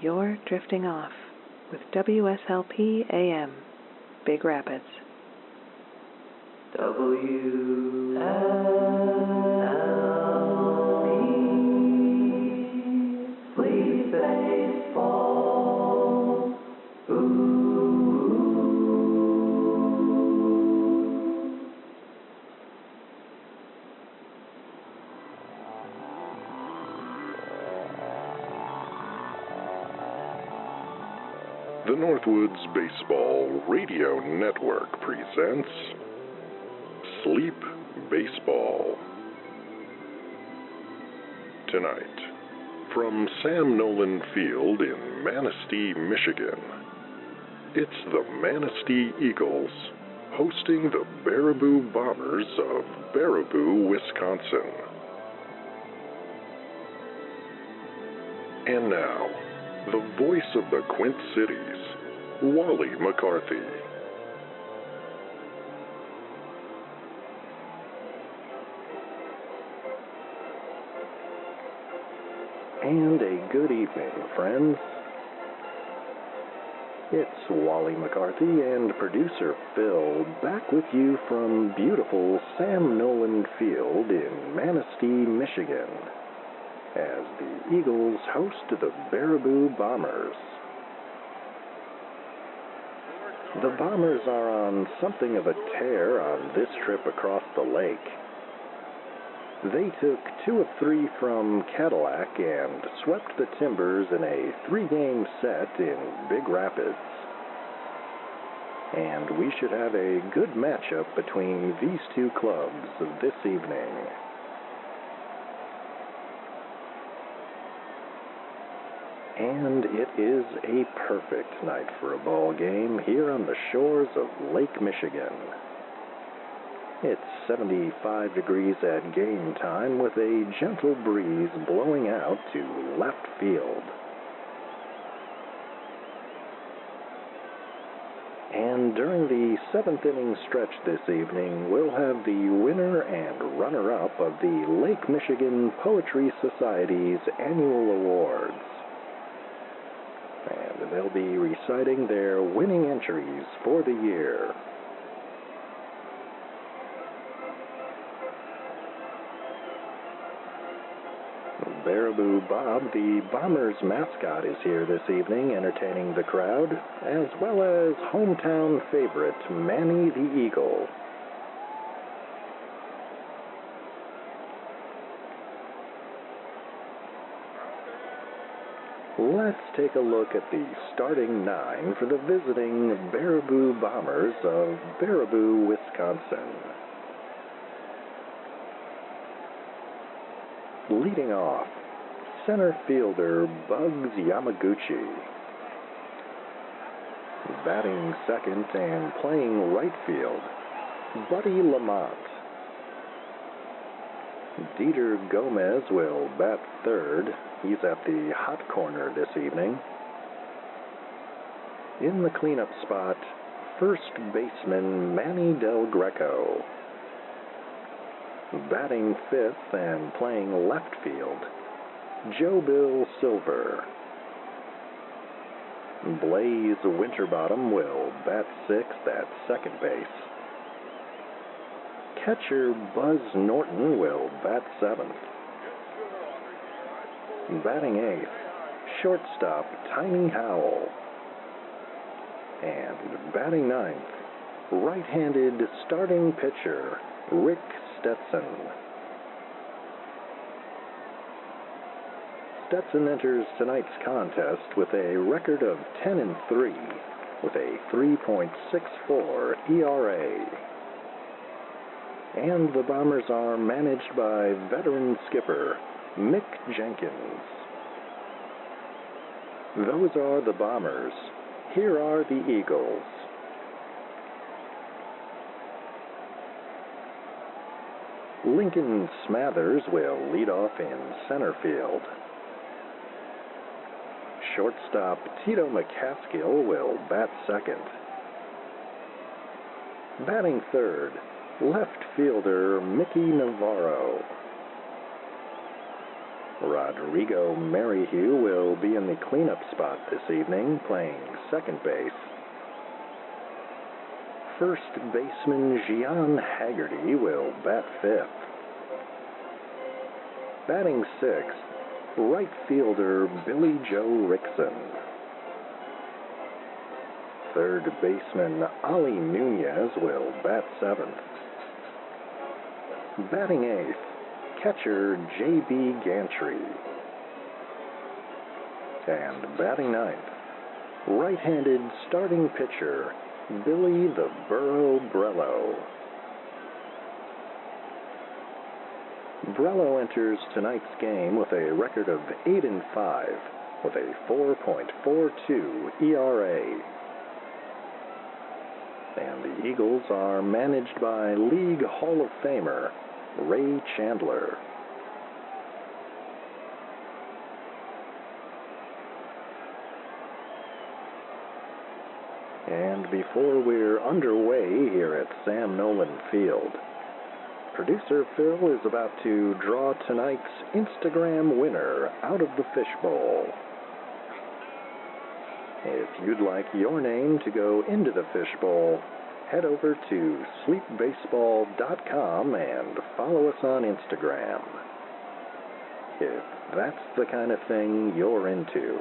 You're Drifting Off with WSLP AM, Big Rapids. WSLP, Sweet Baseball. The Northwoods Baseball Radio Network presents Sleep Baseball. Tonight, from Sam Nolan Field in Manistee, Michigan, it's the Manistee Eagles hosting the Baraboo Bombers of Baraboo, Wisconsin. And now, the voice of the Quint Cities, Wally McCarthy. And a good evening, friends. It's Wally McCarthy and producer Phil back with you from beautiful Sam Nolan Field in Manistee, Michigan, as the Eagles host the Baraboo Bombers. The Bombers are on something of a tear on this trip across the lake. They took 2 of 3 from Cadillac and swept the Timbers in a 3-game set in Big Rapids. And we should have a good matchup between these two clubs this evening. And it is a perfect night for a ball game here on the shores of Lake Michigan. It's 75 degrees at game time with a gentle breeze blowing out to left field. And during the 7th inning stretch this evening, we'll have the winner and runner-up of the Lake Michigan Poetry Society's annual awards. And they'll be reciting their winning entries for the year. Baraboo Bob, the Bombers mascot, is here this evening entertaining the crowd, as well as hometown favorite Manny the Eagle. Let's take a look at the starting 9 for the visiting Baraboo Bombers of Baraboo, Wisconsin. Leading off, center fielder Bugs Yamaguchi. Batting second and playing right field, Buddy Lamont. Dieter Gomez will bat third. He's at the hot corner this evening. In the cleanup spot, first baseman Manny Del Greco. Batting fifth and playing left field, Joe Bill Silver. Blaze Winterbottom will bat sixth at second base. Catcher Buzz Norton will bat seventh. Batting eighth, shortstop Tiny Howell. And batting ninth, right-handed starting pitcher Rick Stetson. Stetson enters tonight's contest with a record of 10-3 with a 3.64 ERA. And the Bombers are managed by veteran skipper Mick Jenkins. Those are the Bombers. Here are the Eagles. Lincoln Smathers will lead off in center field. Shortstop Tito McCaskill will bat second. Batting third, left fielder Mickey Navarro. Rodrigo Merrihew will be in the cleanup spot this evening, playing second base. First baseman Gian Haggerty will bat fifth. Batting sixth, right fielder Billy Joe Rickson. Third baseman Ali Nunez will bat seventh. Batting eighth, catcher J.B. Gantry. And batting ninth, right-handed starting pitcher Billy the Burro Brello. Brello enters tonight's game with a record of 8-5 with a 4.42 ERA. And the Eagles are managed by League Hall of Famer Ray Chandler. And before we're underway here at Sam Nolan Field, producer Phil is about to draw tonight's Instagram winner out of the fishbowl. If you'd like your name to go into the fishbowl, head over to sleepbaseball.com and follow us on Instagram, if that's the kind of thing you're into.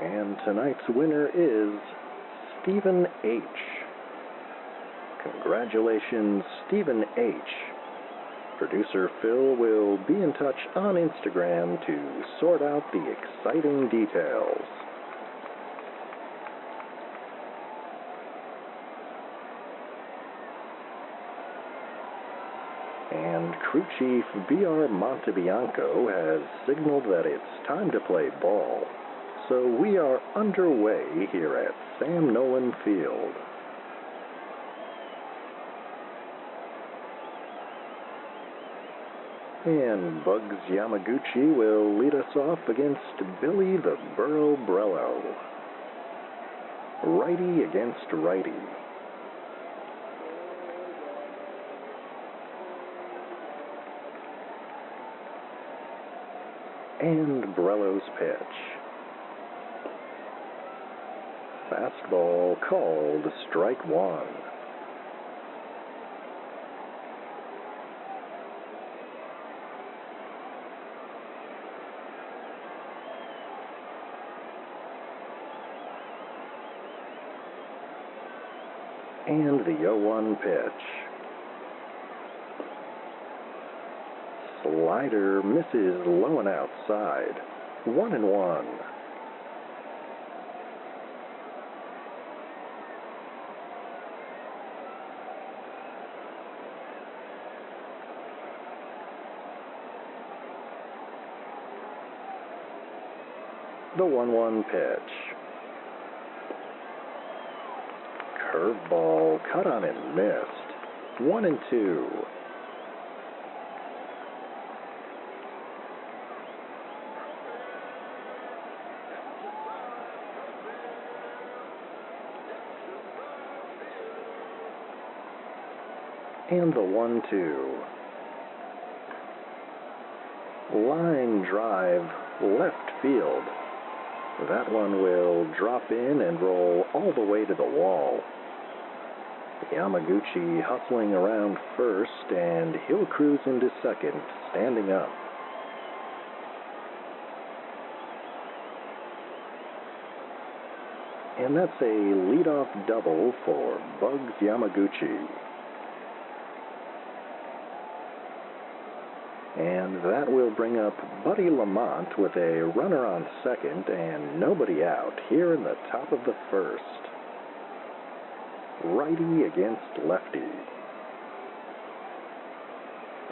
And tonight's winner is Stephen H. Congratulations, Stephen H. Producer Phil will be in touch on Instagram to sort out the exciting details. And crew chief B.R. Montebianco has signaled that it's time to play ball. So we are underway here at Sam Nolan Field. And Bugs Yamaguchi will lead us off against Billy the Burro Brello. Righty against righty. And Brello's pitch. Fastball called strike one. And the 0-1 pitch. Slider misses low and outside. 1-1. The 1-1 pitch. Curveball cut on and missed. 1-2. And the 1-2. Line drive left field. That one will drop in and roll all the way to the wall. Yamaguchi hustling around first, and he'll cruise into second, standing up. And that's a leadoff double for Bugs Yamaguchi. And that will bring up Buddy Lamont with a runner on second and nobody out here in the top of the first. Righty against lefty.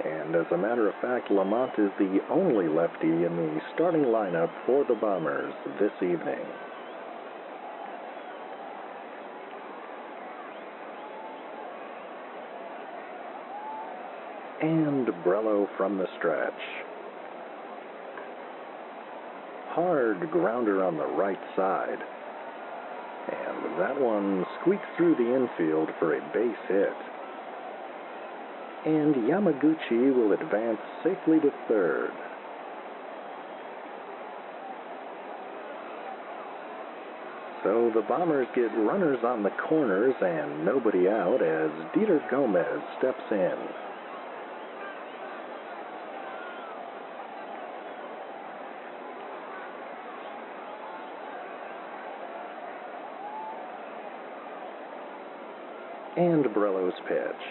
And as a matter of fact, Lamont is the only lefty in the starting lineup for the Bombers this evening. And Brello from the stretch. Hard grounder on the right side. And that one squeaks through the infield for a base hit. and Yamaguchi will advance safely to third. So the Bombers get runners on the corners and nobody out as Dieter Gomez steps in. And Borello's pitch.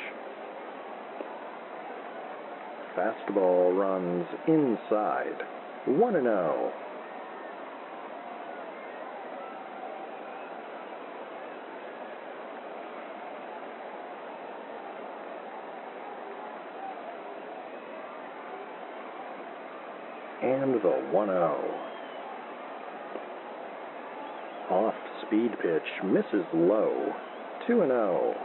Fastball runs inside. 1-0. And the 1-0. Off-speed pitch misses low. 2-0.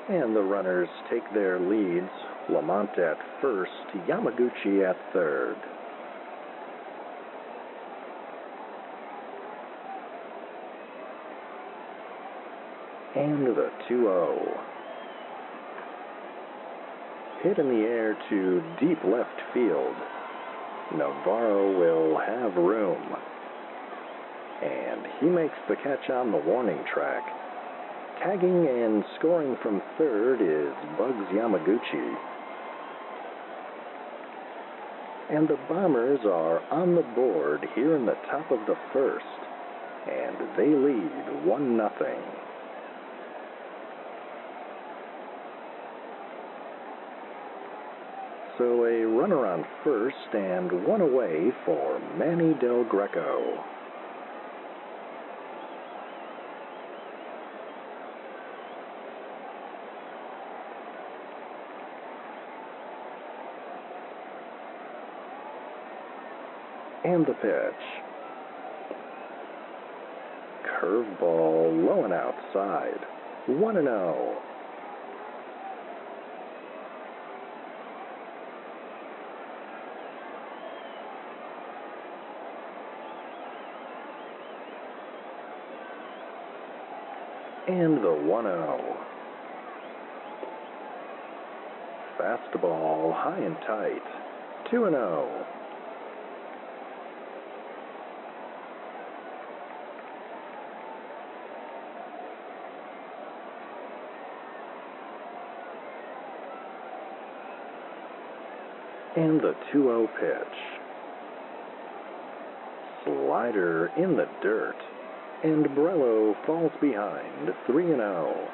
And the runners take their leads. Lamont at first, Yamaguchi at third. And the 2-0. Hit in the air to deep left field. Navarro will have room. And he makes the catch on the warning track. Tagging and scoring from third is Bugs Yamaguchi. And the Bombers are on the board here in the top of the first. And they lead 1-0. So a runner on first and one away for Manny Del Greco. And the pitch. Curveball low and outside. 1-0. And the 1-0. Fastball high and tight. 2-0. And the 2-0 pitch. Slider in the dirt. And Borello falls behind 3-0.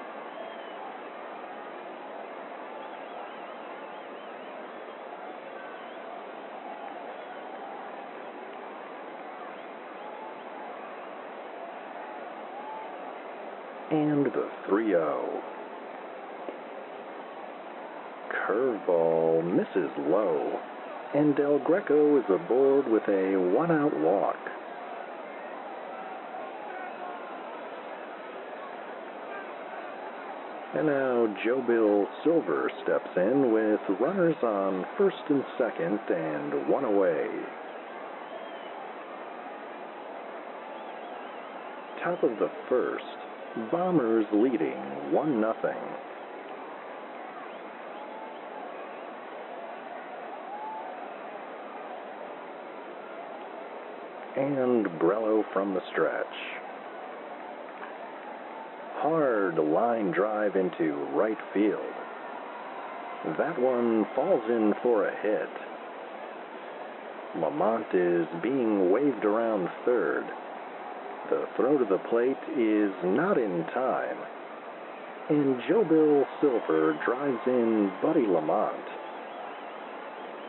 And the 3-0. Curveball misses low, and Del Greco is aboard with a one-out walk. And now Joe Bill Silver steps in with runners on first and second and one away. Top of the first, Bombers leading 1-0. And Borello from the stretch. Hard line drive into right field. That one falls in for a hit. Lamont is being waved around third. The throw to the plate is not in time. And Joe Bill Silver drives in Buddy Lamont.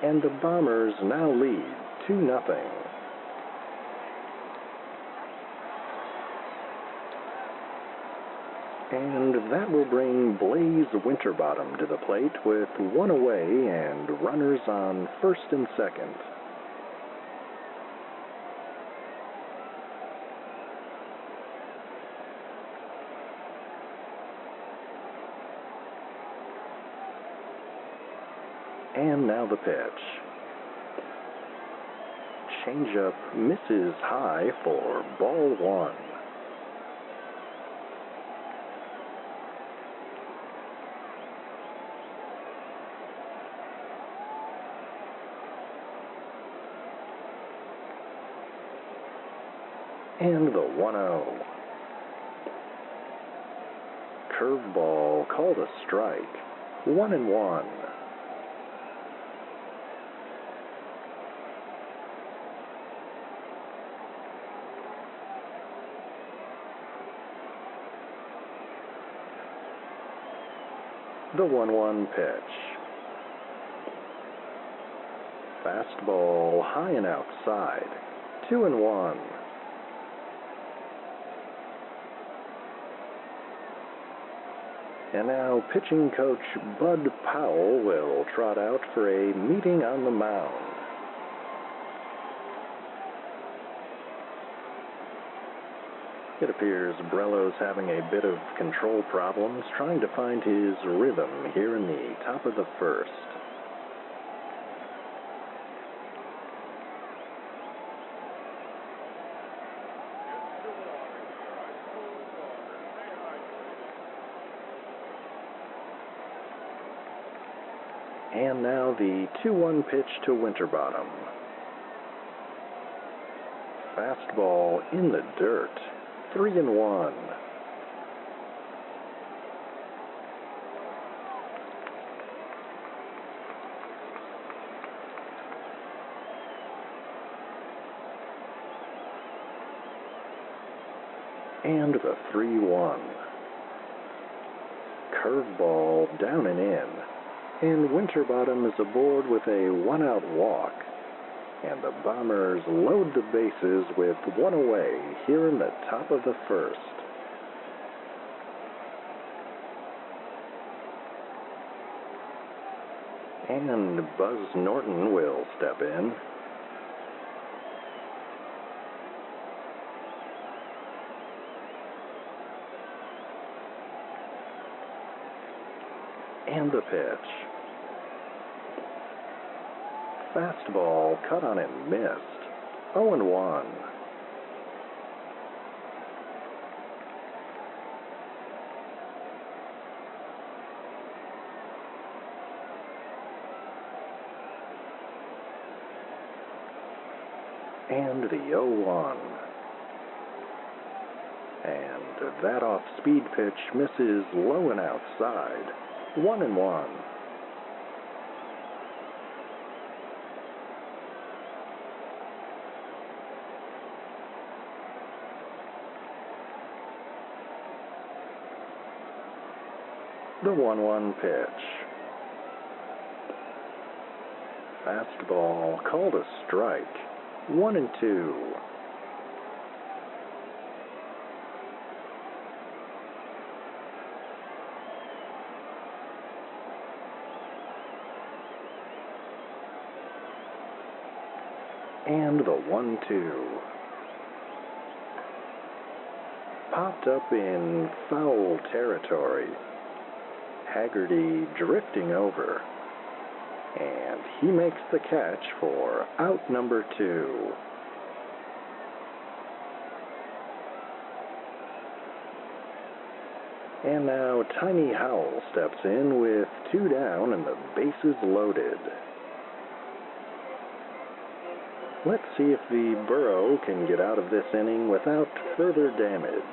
And the Bombers now lead 2-0. And that will bring Blaze Winterbottom to the plate with one away and runners on first and second. And now the pitch. Changeup misses high for ball one. And the 1-0. Curveball called a strike. 1-1. The 1-1 pitch. Fastball high and outside. 2-1. And now pitching coach Bud Powell will trot out for a meeting on the mound. It appears Brello's having a bit of control problems, trying to find his rhythm here in the top of the first. And now the 2-1 pitch to Winterbottom. Fastball in the dirt. 3-1. And the 3-1. Curveball down and in. And Winterbottom is aboard with a 1-out walk. And the Bombers load the bases with one away here in the top of the first. And Buzz Norton will step in. And the pitch. Fastball cut on and missed. 0-1. And the 0-1. And that off-speed pitch misses low and outside. 1-1. The 1-1 pitch. Fastball called a strike. 1-2. And the 1-2. Popped up in foul territory. Haggerty drifting over. And he makes the catch for out number 2. And now Tiny Howell steps in with 2 down and the bases loaded. Let's see if the Burro can get out of this inning without further damage.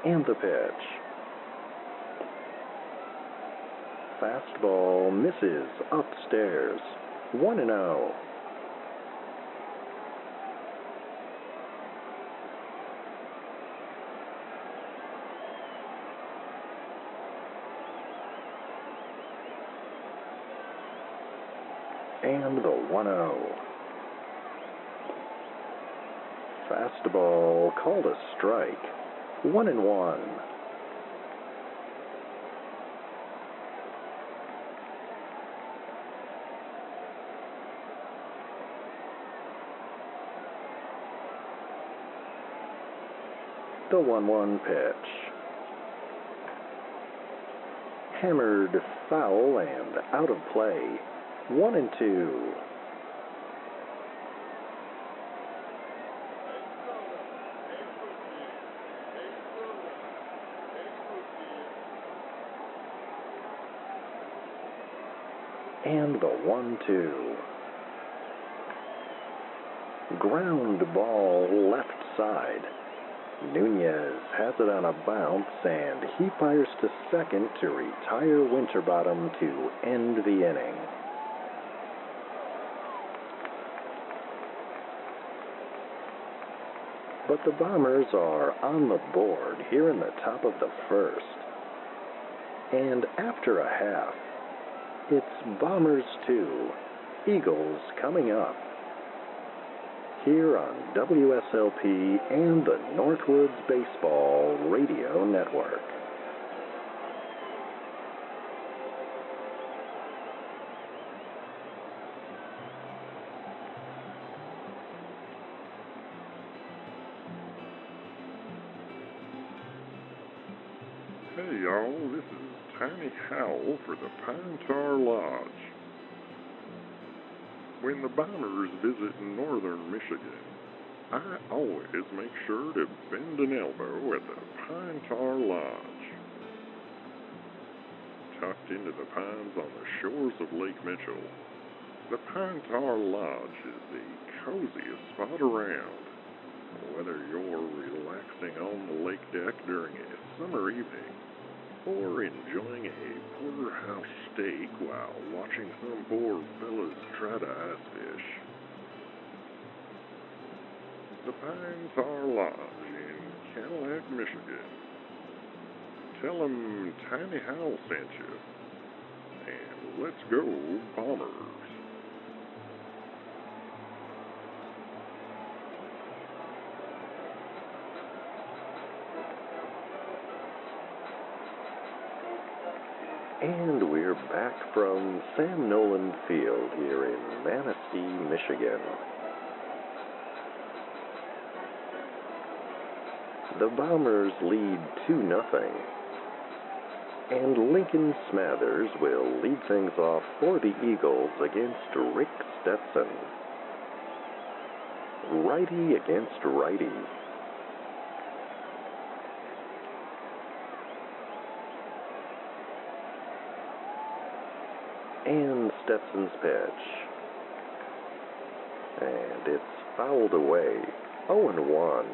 And the pitch. Fastball misses upstairs. 1-0. And the 1-0. Fastball called a strike. 1-1. The 1-1 pitch. Hammered foul and out of play. 1-2. And the 1-2. Ground ball left side. Nunez has it on a bounce, and he fires to second to retire Winterbottom to end the inning. But the Bombers are on the board here in the top of the first. And after a half, it's Bombers 2, Eagles coming up. Here on WSLP and the Northwoods Baseball Radio Network. Hey y'all, this is Tiny Howell for the Pine Tar Lodge. When the Bombers visit northern Michigan, I always make sure to bend an elbow at the Pine Tar Lodge. Tucked into the pines on the shores of Lake Mitchell, the Pine Tar Lodge is the coziest spot around. Whether you're relaxing on the lake deck during a summer evening, or enjoying a porterhouse steak while watching some poor fellas try to ice fish. The Pine Tar Lodge in Cadillac, Michigan. Tell 'em Tiny Howell sent you. And let's go, Bombers. And we're back from Sam Nolan Field here in Manistee, Michigan. The Bombers lead 2-0. And Lincoln Smathers will lead things off for the Eagles against Rick Stetson. Righty against righty. And Stetson's pitch. And it's fouled away. 0-1.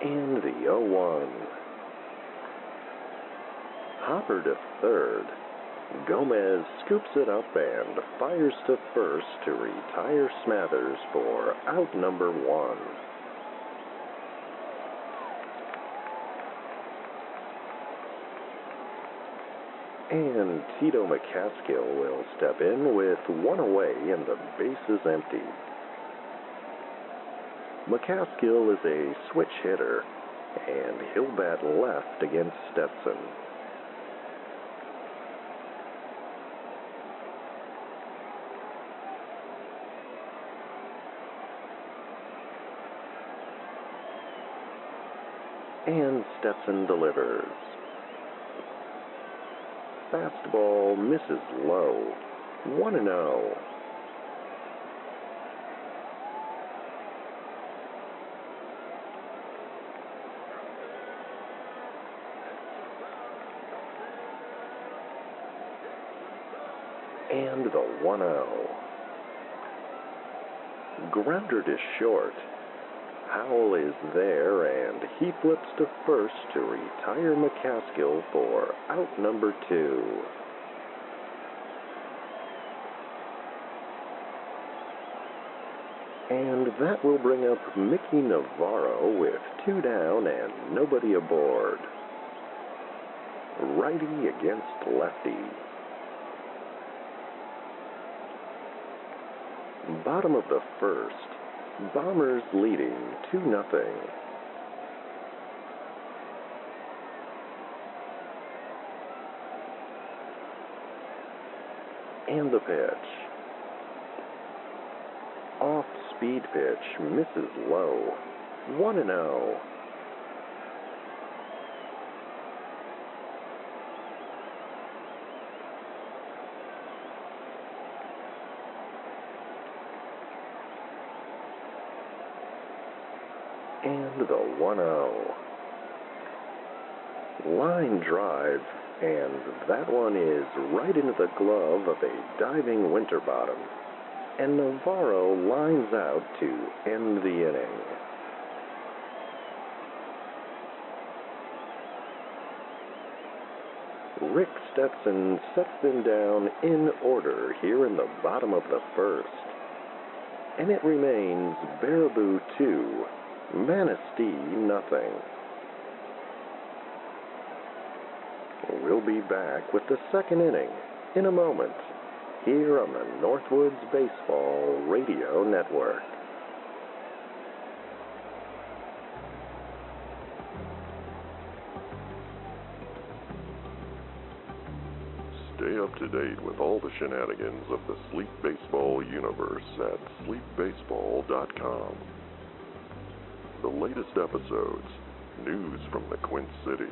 And the 0-1. Hopper to third. Gomez scoops it up and fires to first to retire Smathers for out number 1. And Tito McCaskill will step in with 1 away and the bases empty. McCaskill is a switch hitter, and he'll bat left against Stetson. And Stetson delivers. Fastball misses low. 1-0. And the 1-0. Grounder to short. Howell is there, and he flips to first to retire McCaskill for out number 2. And that will bring up Mickey Navarro with 2 down and nobody aboard. Righty against lefty. Bottom of the first. Bombers leading 2-0. And the pitch. Off-speed pitch misses low. 1-0. And the 1-0. Line drive, and that one is right into the glove of a diving Winterbottom. And Navarro lines out to end the inning. Rick Stetson sets them down in order here in the bottom of the first. And it remains Baraboo 2, Manistee nothing. We'll be back with the second inning in a moment here on the Northwoods Baseball Radio Network. Stay up to date with all the shenanigans of the Sleep Baseball universe at sleepbaseball.com. The latest episodes, news from the Quint Cities,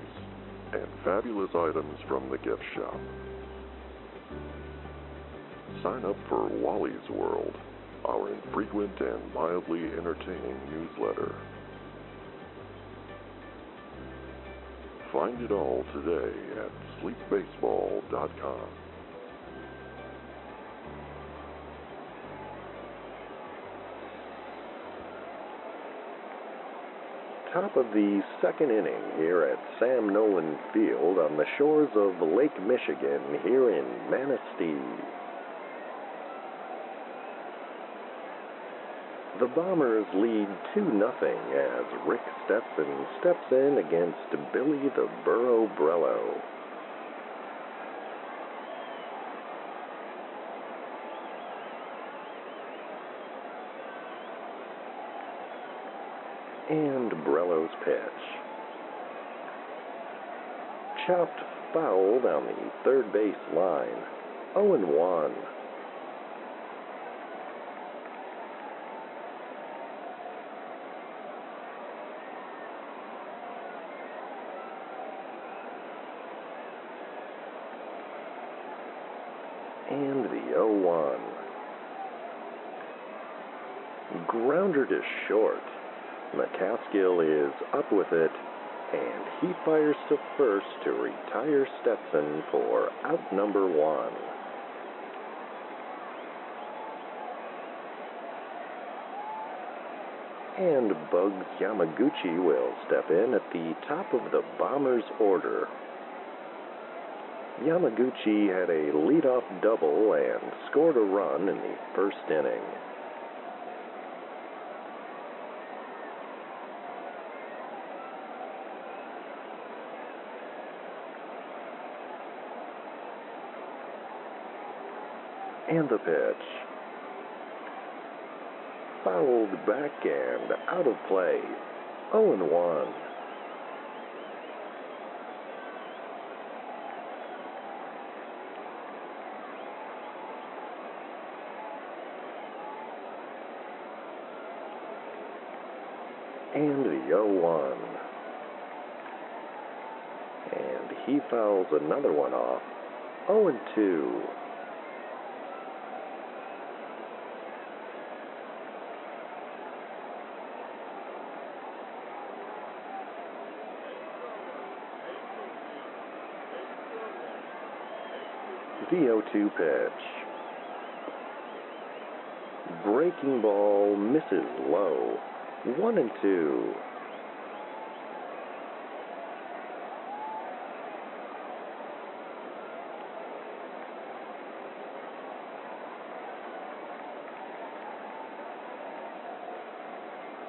and fabulous items from the gift shop. Sign up for Wally's World, our infrequent and mildly entertaining newsletter. Find it all today at sleepbaseball.com. Top of the second inning here at Sam Nolan Field on the shores of Lake Michigan here in Manistee. The Bombers lead 2-0 as Rick Stetson steps in against Billy the Burro Brello. And Brello's pitch. Chopped foul down the third base line. 0-1. And the 0-1. Grounder to short. McCaskill is up with it, and he fires to first to retire Stetson for out number 1. And Bugs Yamaguchi will step in at the top of the Bombers' order. Yamaguchi had a leadoff double and scored a run in the first inning. And the pitch. Fouled back and out of play. 0-1. And the 0-1. And he fouls another one off. 0-2. The 0-2 pitch. Breaking ball misses low. 1-2.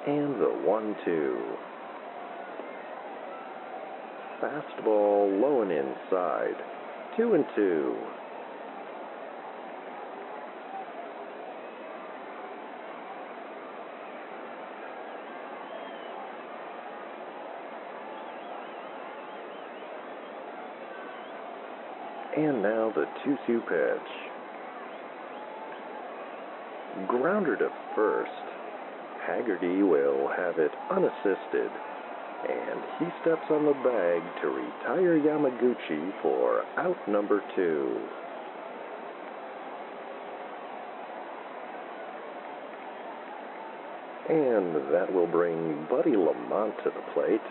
And the 1-2. Fastball low and inside. 2-2. And now the 2-2 pitch. Grounder to first. Haggerty will have it unassisted, and he steps on the bag to retire Yamaguchi for out number 2. And that will bring Buddy Lamont to the plate.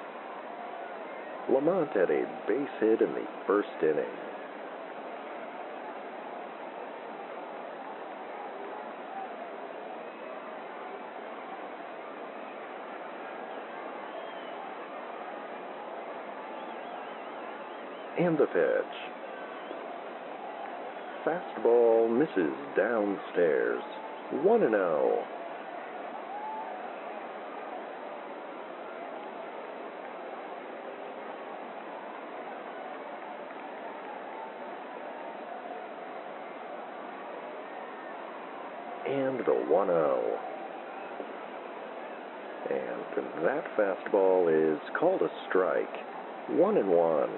Lamont had a base hit in the first inning. And the pitch. Fastball misses downstairs. 1-0. And the 1-0. And that fastball is called a strike. 1-1.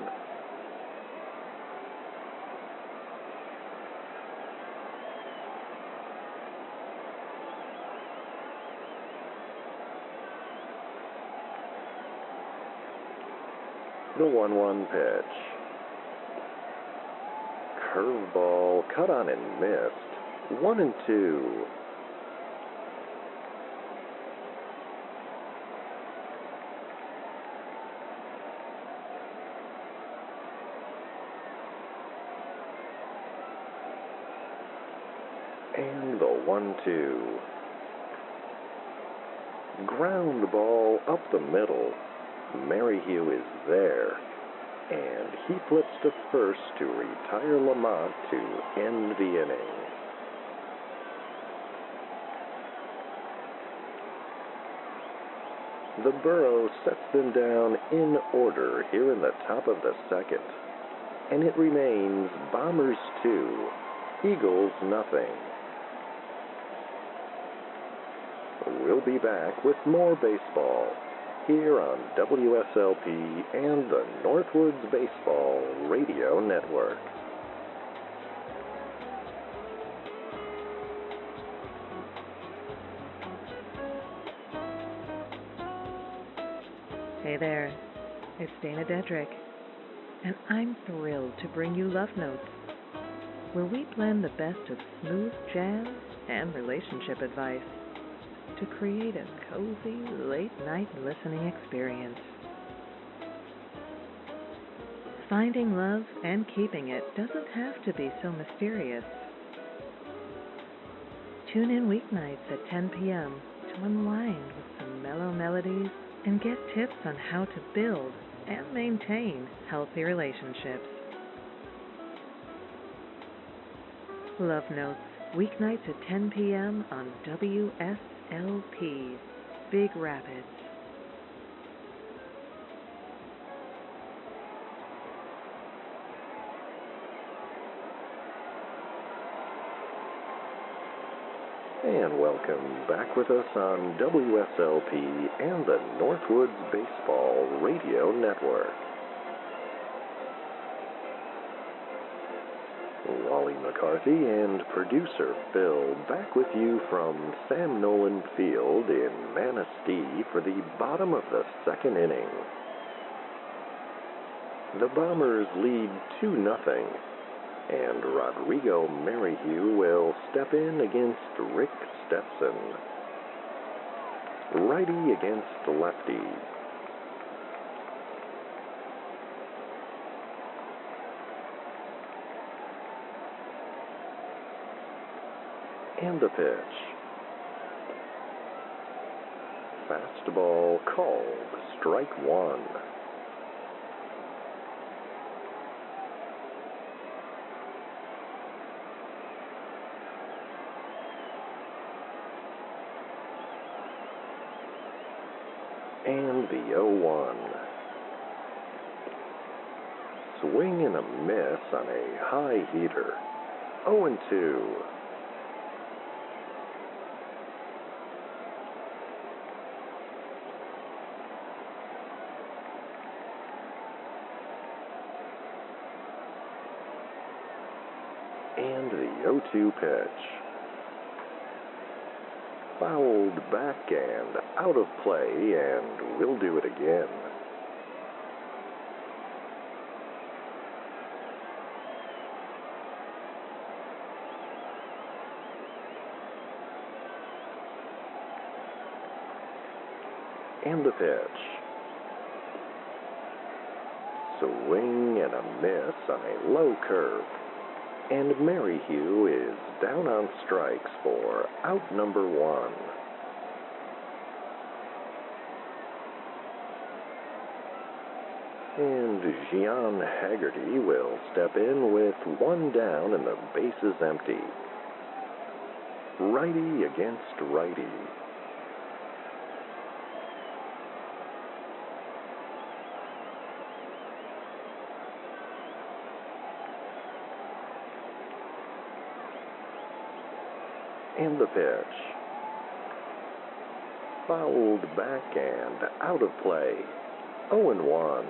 The 1-1 pitch. Curveball cut on and missed. 1-2. And the 1-2. Ground ball up the middle. Merrihew is there, and he flips to first to retire Lamont to end the inning. The Burro sets them down in order here in the top of the second, and it remains Bombers 2, Eagles nothing. We'll be back with more baseball here on WSLP and the Northwoods Baseball Radio Network. Hey there, it's Dana Dedrick, and I'm thrilled to bring you Love Notes, where we blend the best of smooth jazz and relationship advice to create a cozy, late-night listening experience. Finding love and keeping it doesn't have to be so mysterious. Tune in weeknights at 10 p.m. to unwind with some mellow melodies and get tips on how to build and maintain healthy relationships. Love Notes, weeknights at 10 p.m. on WSLP, Big Rapids. And welcome back with us on WSLP and the Northwoods Baseball Radio Network. Wally McCarthy and producer Phil back with you from Sam Nolan Field in Manistee for the bottom of the second inning. The Bombers lead 2-0, and Rodrigo Merrihew will step in against Rick Stetson. Righty against lefty. And the pitch. Fastball called, strike one. And the 0-1. Swing and a miss on a high heater. 0-2. And the 0-2 pitch. Fouled back and out of play, and we'll do it again. And the pitch. Swing and a miss on a low curve. And Maryhugh is down on strikes for out number 1. And Gian Haggerty will step in with 1 down and the bases empty. Righty against righty. And the pitch. Fouled back and out of play. 0-1.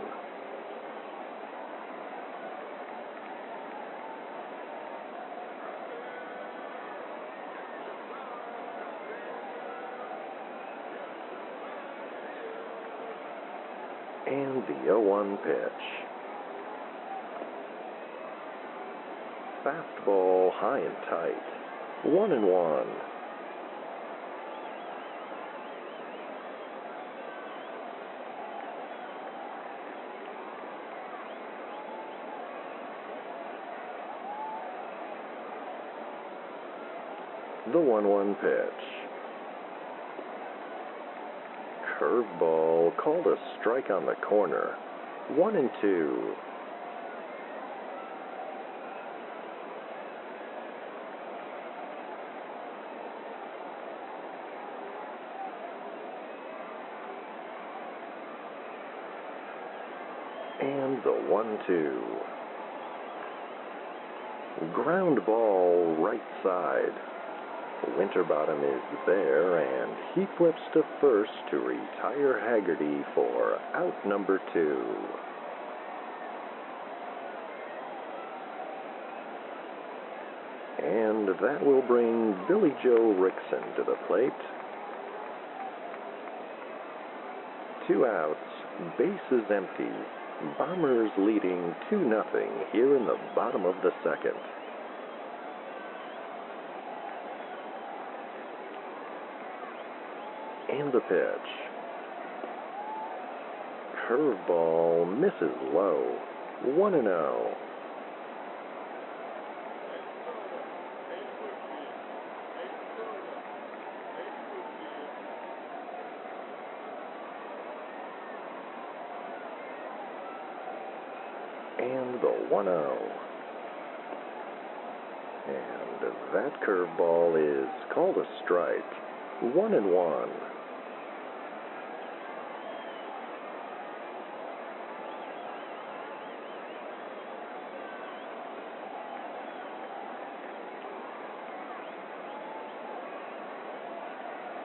And the 0-1 pitch. Fastball high and tight. 1-1. The 1-1 pitch. Curveball called a strike on the corner. 1-2. And the 1-2. Ground ball right side. Winterbottom is there, and he flips to first to retire Haggerty for out number 2. And that will bring Billy Joe Rickson to the plate. 2 outs, bases empty. Bombers leading 2-0 here in the bottom of the second. And the pitch. Curveball misses low. 1-0. And the 1-0. And that curveball is called a strike. 1-1.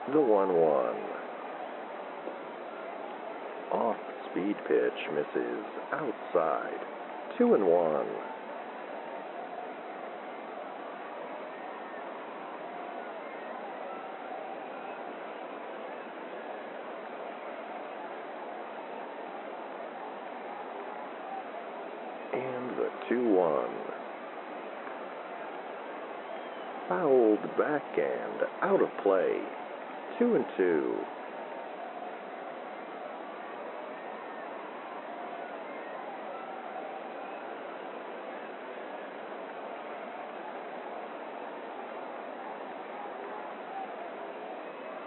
The 1-1. Off-speed pitch misses outside. 2-1. And the 2-1. Fouled back and out of play. 2-2.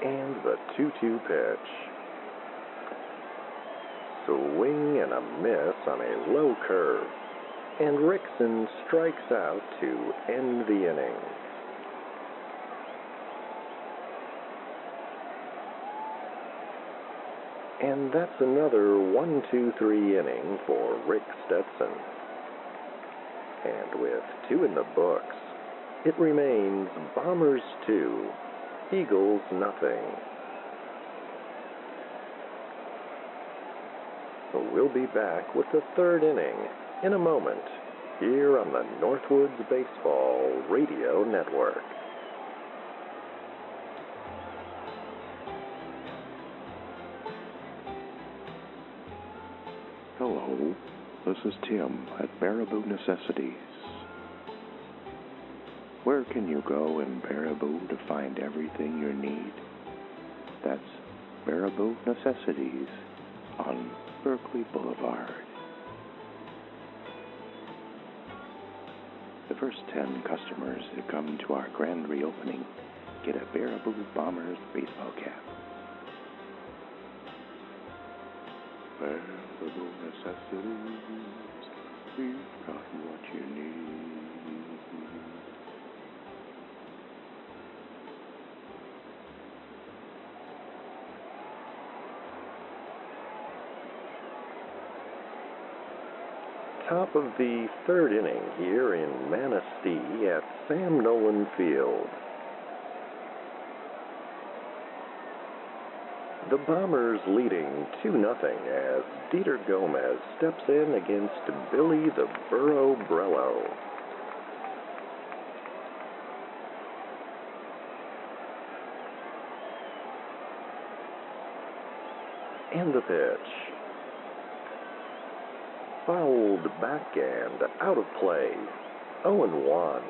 And the 2-2 pitch. Swing and a miss on a low curve. And Rickson strikes out to end the inning. And that's another 1-2-3 inning for Rick Stetson. And with 2 in the books, it remains Bombers 2, Eagles nothing. We'll be back with the 3rd inning in a moment here on the Northwoods Baseball Radio Network. Hello, this is Tim at Baraboo Necessities. Where can you go in Baraboo to find everything you need? That's Baraboo Necessities on Berkeley Boulevard. The first 10 customers that come to our grand reopening get a Baraboo Bombers baseball cap. Baraboo Necessities, we've got what you need. Top of the third inning here in Manistee at Sam Nolan Field. The Bombers leading 2-0 as Dieter Gomez steps in against Billy the Burro Brello. And the pitch. Fouled back and out of play. 0-1.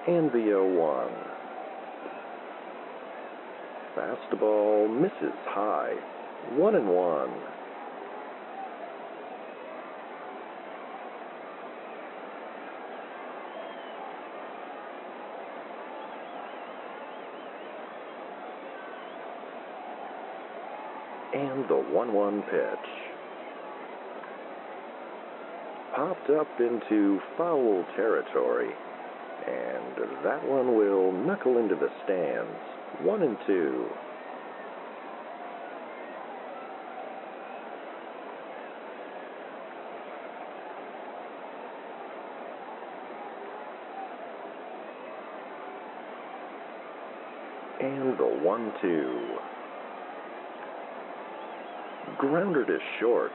And the 0-1. Fastball misses high. 1-1. And the 1-1 pitch. Popped up into foul territory, and that one will knuckle into the stands. 1-2. And the 1-2. Grounder to short.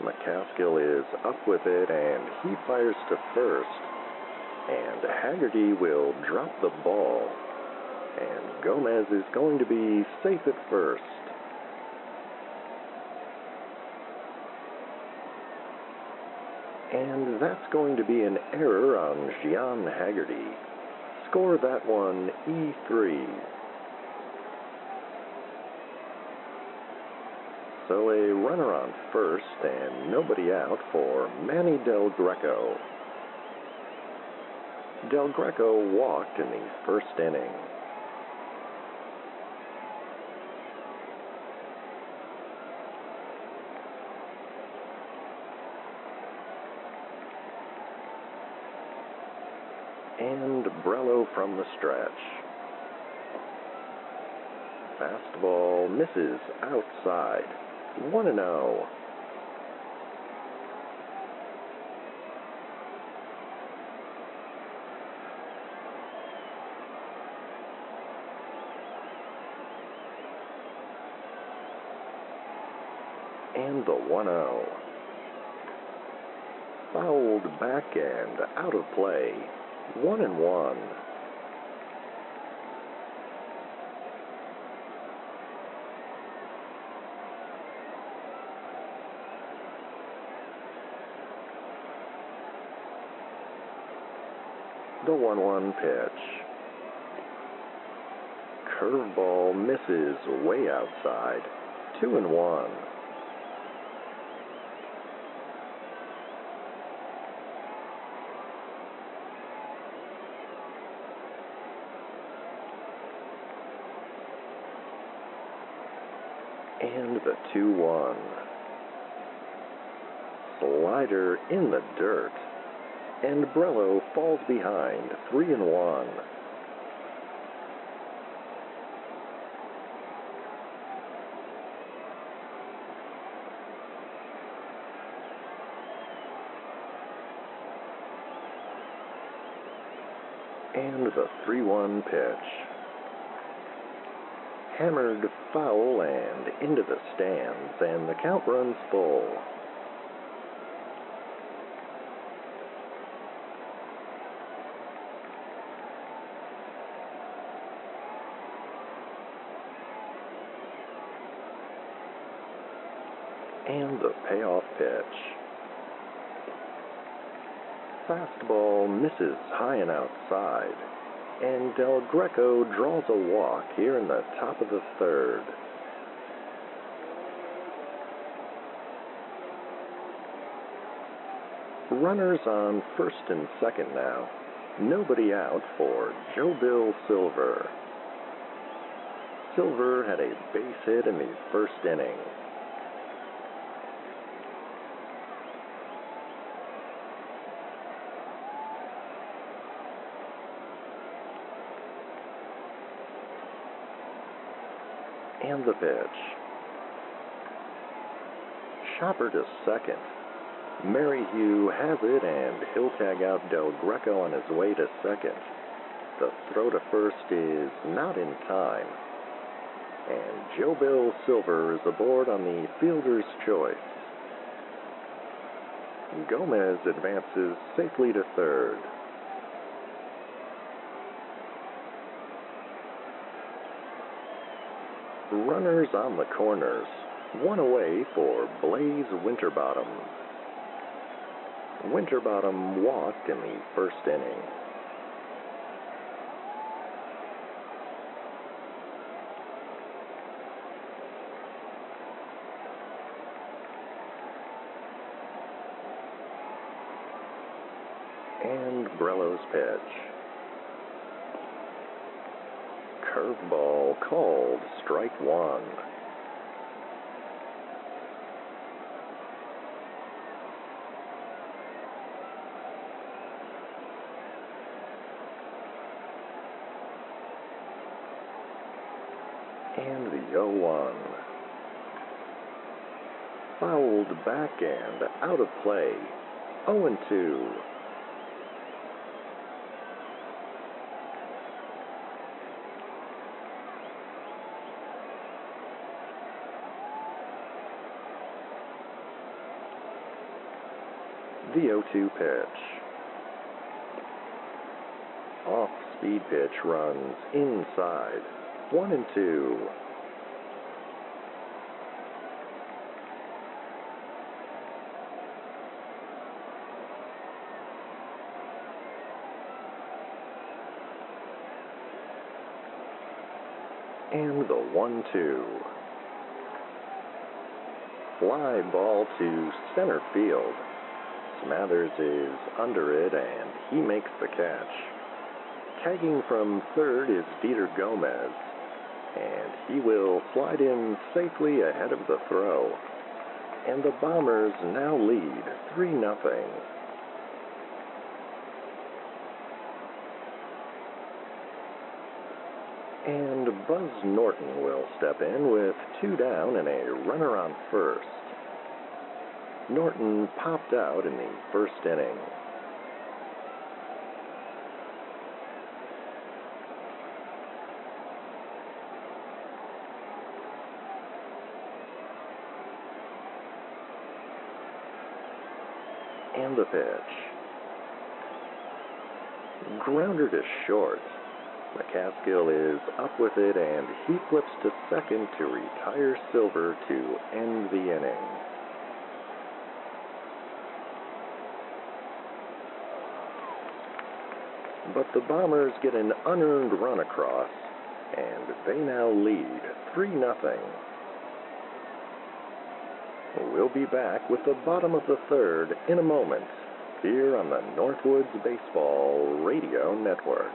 McCaskill is up with it, and he fires to first. And Haggerty will drop the ball. And Gomez is going to be safe at first. And that's going to be an error on Gian Haggerty. Score that one E3. So a runner on first and nobody out for Manny Del Greco. Del Greco walked in the first inning. And Brello from the stretch. Fastball misses outside. 1-0. And the 1-0. Fouled back and out of play. 1-1. The 1-1 pitch. Curveball misses way outside. 2-1. And the 2-1. Slider in the dirt. And Brello falls behind. 3-1. And the 3-1 pitch. Hammered foul and into the stands, and the count runs full. And the payoff pitch. Fastball misses high and outside, and Del Greco draws a walk here in the top of the third. Runners on first and second now. Nobody out for Joe Bill Silver. Silver had a base hit in the first inning. And the pitch. Chopper to second. Merrihew has it, and he'll tag out Del Greco on his way to second. The throw to first is not in time, and Joe Bill Silver is aboard on the fielder's choice. Gomez advances safely to third. Runners on the corners, one away for Blaze Winterbottom. Winterbottom walked in the first inning. And Brello's pitch. Curveball called strike one. And the 0-1. Fouled back and out of play. 0-2. The 0-2 pitch. Off-speed pitch runs inside. 1-2. And the 1-2. Fly ball to center field. Smathers is under it, and he makes the catch. Tagging from third is Dieter Gomez, and he will slide in safely ahead of the throw. And the Bombers now lead 3-0. And Buzz Norton will step in with 2 down and a runner on first. Norton popped out in the first inning. And the pitch. Grounder to short. McCaskill is up with it, and he flips to second to retire Silver to end the inning. But the Bombers get an unearned run across, and they now lead 3-0. We'll be back with the bottom of the third in a moment, here on the Northwoods Baseball Radio Network.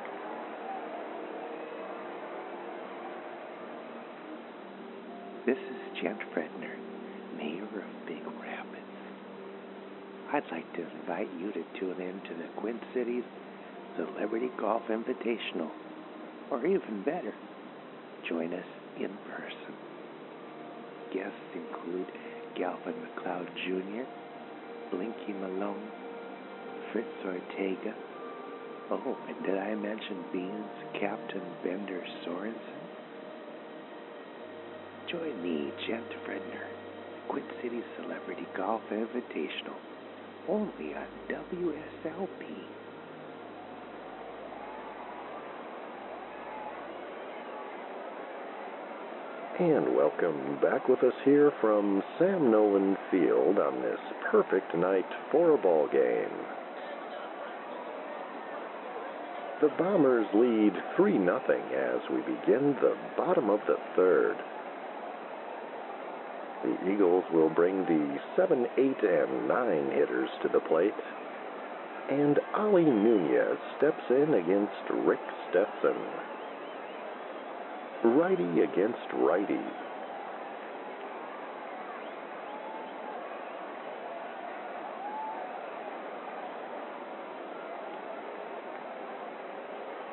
This is Gent Fredner, Mayor of Big Rapids. I'd like to invite you to tune in to the Quint Cities Celebrity Golf Invitational, or even better, join us in person. Guests include Galvin McLeod Jr., Blinky Malone, Fritz Ortega. Oh, and did I mention Beans Captain Bender Sorensen? Join me, Gent Fredner, Quint City Celebrity Golf Invitational, only on WSLP. And welcome back with us here from Sam Nolan Field on this perfect night for a ball game. The Bombers lead 3-0 as we begin the bottom of the third. The Eagles will bring the 7, 8, and 9 hitters to the plate, and Wally Nunez steps in against Rick Stetson. Righty against righty.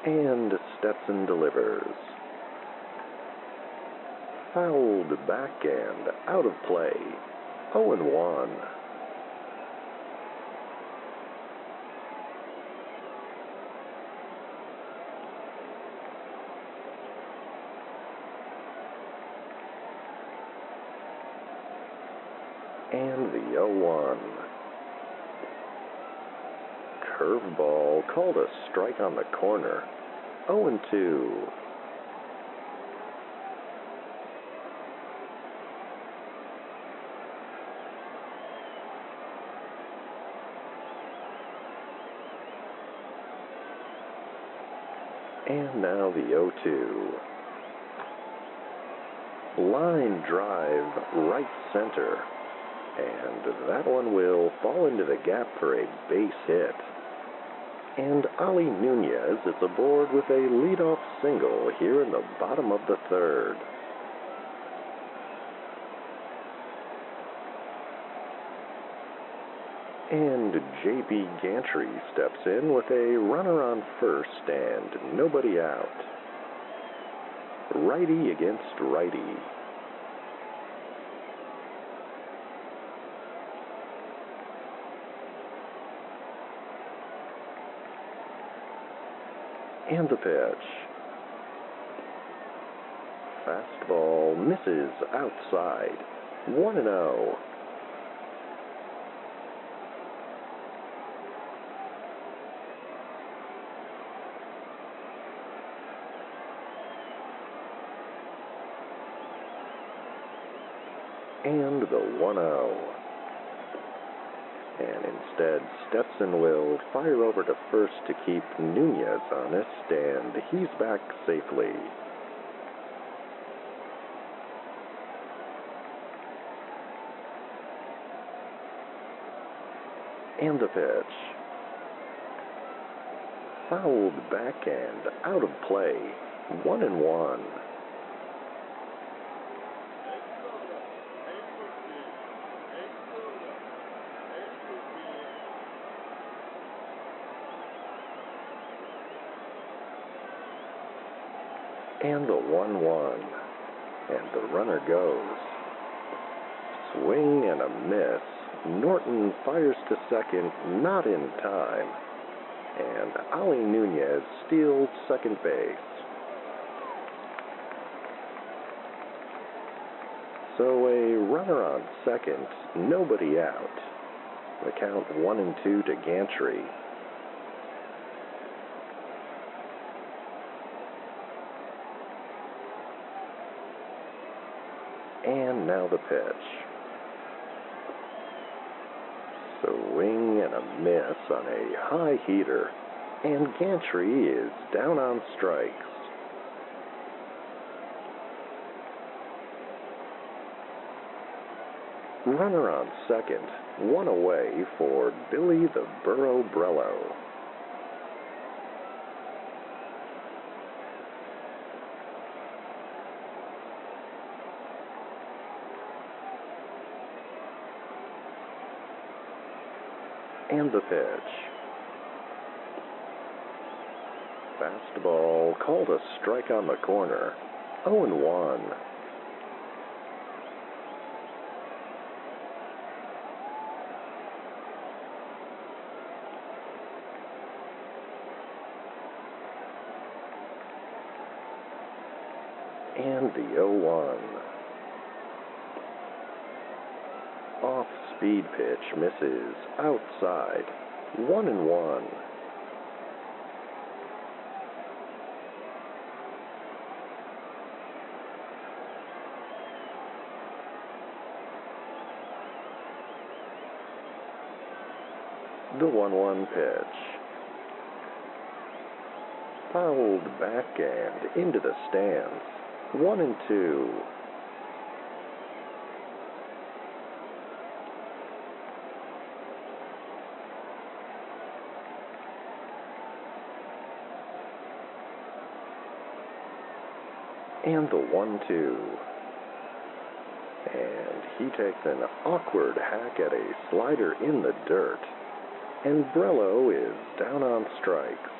And Stetson delivers. Fouled backhand, out of play. 0-1. And the 0-1. Curveball called a strike on the corner. 0-2. And now the 0-2. Line drive right center. And that one will fall into the gap for a base hit. And Wally Nunez is aboard with a leadoff single here in the bottom of the third. And J.B. Gantry steps in with a runner on first and nobody out. Righty against righty. And the pitch. Fastball misses outside. 1-0. And the 1-0. And instead, Stetson will fire over to first to keep Nunez honest, and he's back safely. And the pitch. Fouled backhand, out of play. 1-1. And the 1-1, and the runner goes. Swing and a miss. Norton fires to second, not in time, and Wally Nunez steals second base. So a runner on second, nobody out. The count 1-2 to Gantry. And now the pitch. Swing and a miss on a high heater, and Gantry is down on strikes. Runner on second, one away for Billy the Burro Brello. And the pitch. Fastball called a strike on the corner. 0-1. And the 0-1. Off-speed pitch misses outside. 1-1. The 1-1 pitch. Fouled back and into the stands. 1-2. And the 1-2. And he takes an awkward hack at a slider in the dirt. And Brello is down on strikes.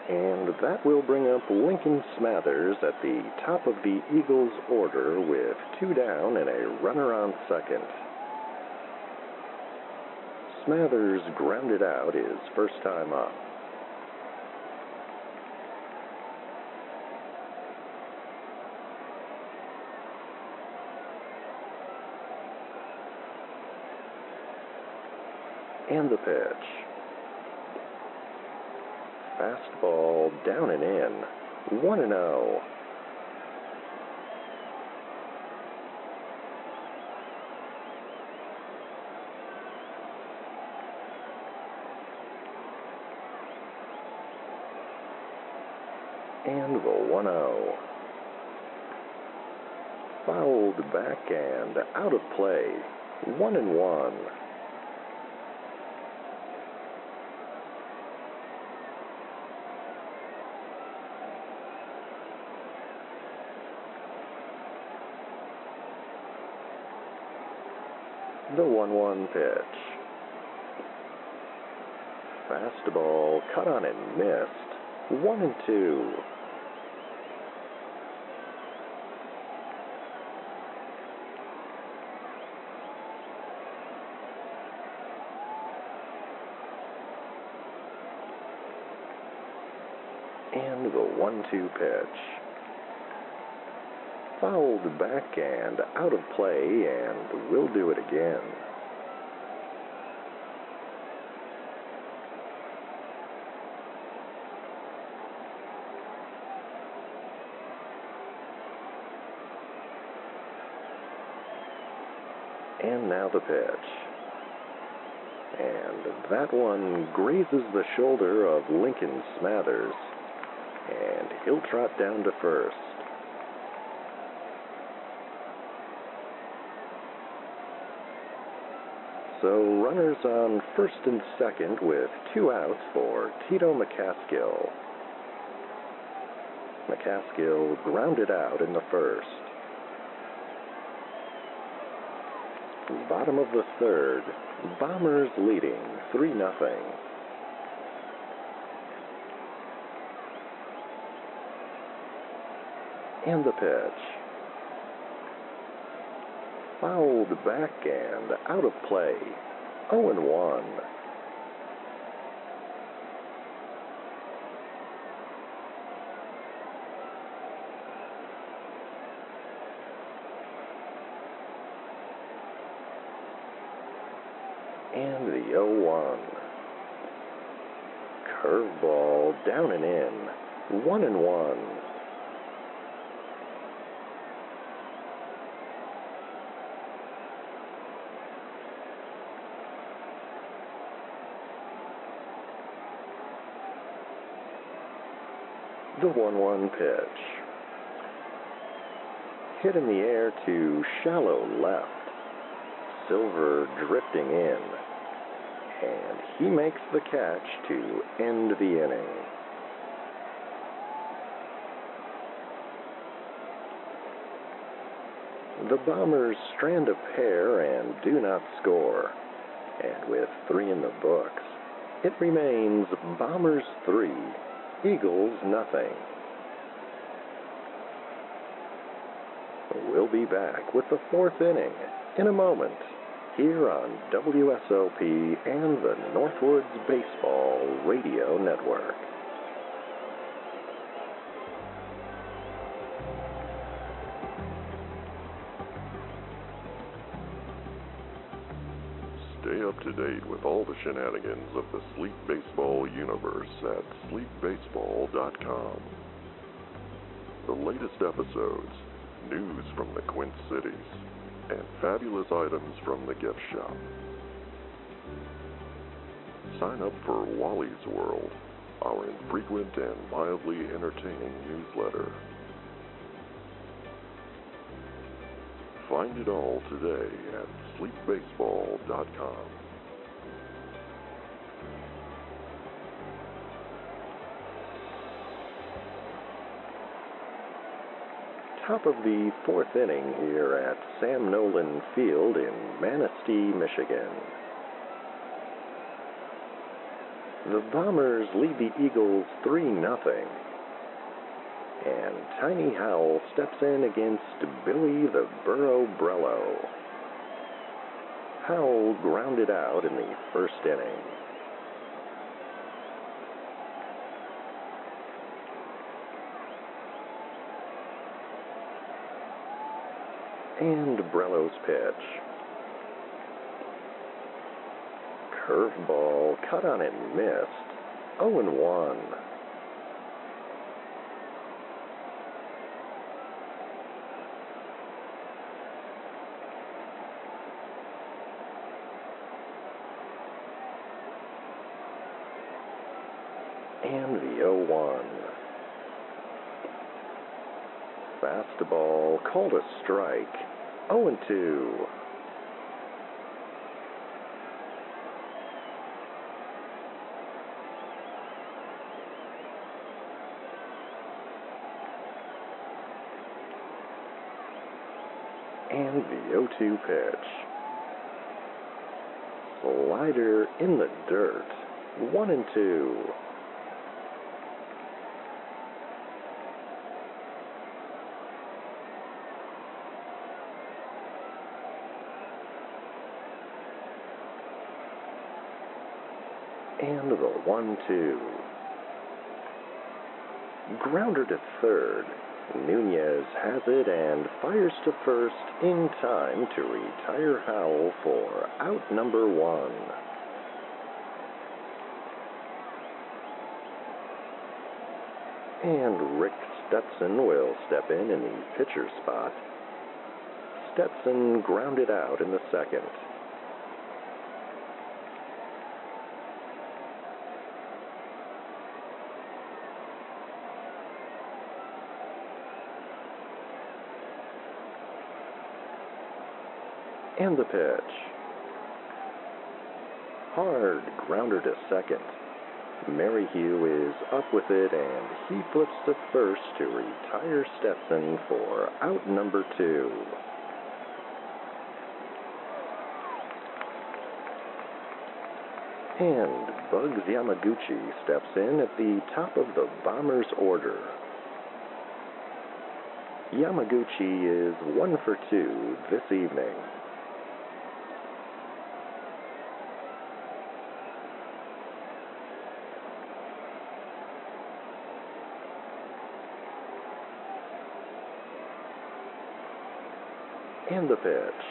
And that will bring up Lincoln Smathers at the top of the Eagles' order with 2 down and a runner on second. Smathers grounded out his first time up. And the pitch. Fastball down and in. 1-0. And the 1-0. Fouled back and out of play. 1-1. The 1-1 pitch. Fastball cut on and missed. 1-2. And the 1-2 pitch. Fouled back and out of play, and we'll do it again. And now the pitch. And that one grazes the shoulder of Lincoln Smathers, and he'll trot down to first. So runners on first and second with 2 outs for Tito McCaskill. McCaskill grounded out in the first. Bottom of the third, Bombers leading 3-0. And the pitch. Fouled back and out of play. 0-1. And the 0-1. Curveball down and in. 1-1. The 1-1 pitch. Hit in the air to shallow left. Silver drifting in. And he makes the catch to end the inning. The Bombers strand a pair and do not score. And with 3 in the books, it remains Bombers 3, Eagles nothing. We'll be back with the 4th inning in a moment here on WSOP and the Northwoods Baseball Radio Network. Stay up to date with all the shenanigans of the Sleep Baseball universe at sleepbaseball.com. The latest episodes, news from the Quint Cities, and fabulous items from the gift shop. Sign up for Wally's World, our infrequent and mildly entertaining newsletter. Find it all today at sleepbaseball.com. Top of the fourth inning here at Sam Nolan Field in Manistee, Michigan. The Bombers lead the Eagles 3-0. And Tiny Howell steps in against Billy the Burro Brello. Howell grounded out in the first inning. And Brello's pitch. Curveball cut on and missed. 0-1. And the 0-1. Fastball called a strike. 0-2. And the 0-2 pitch. Slider in the dirt. 1-2. And the 1-2. Grounder to third. Nunez has it and fires to first in time to retire Howell for out number 1. And Rick Stetson will step in the pitcher spot. Stetson grounded out in the second. And the pitch. Hard grounder to second. Merrihew is up with it and he flips to first to retire Stetson for out number 2. And Bugs Yamaguchi steps in at the top of the Bombers' order. Yamaguchi is 1 for 2 this evening. And the pitch.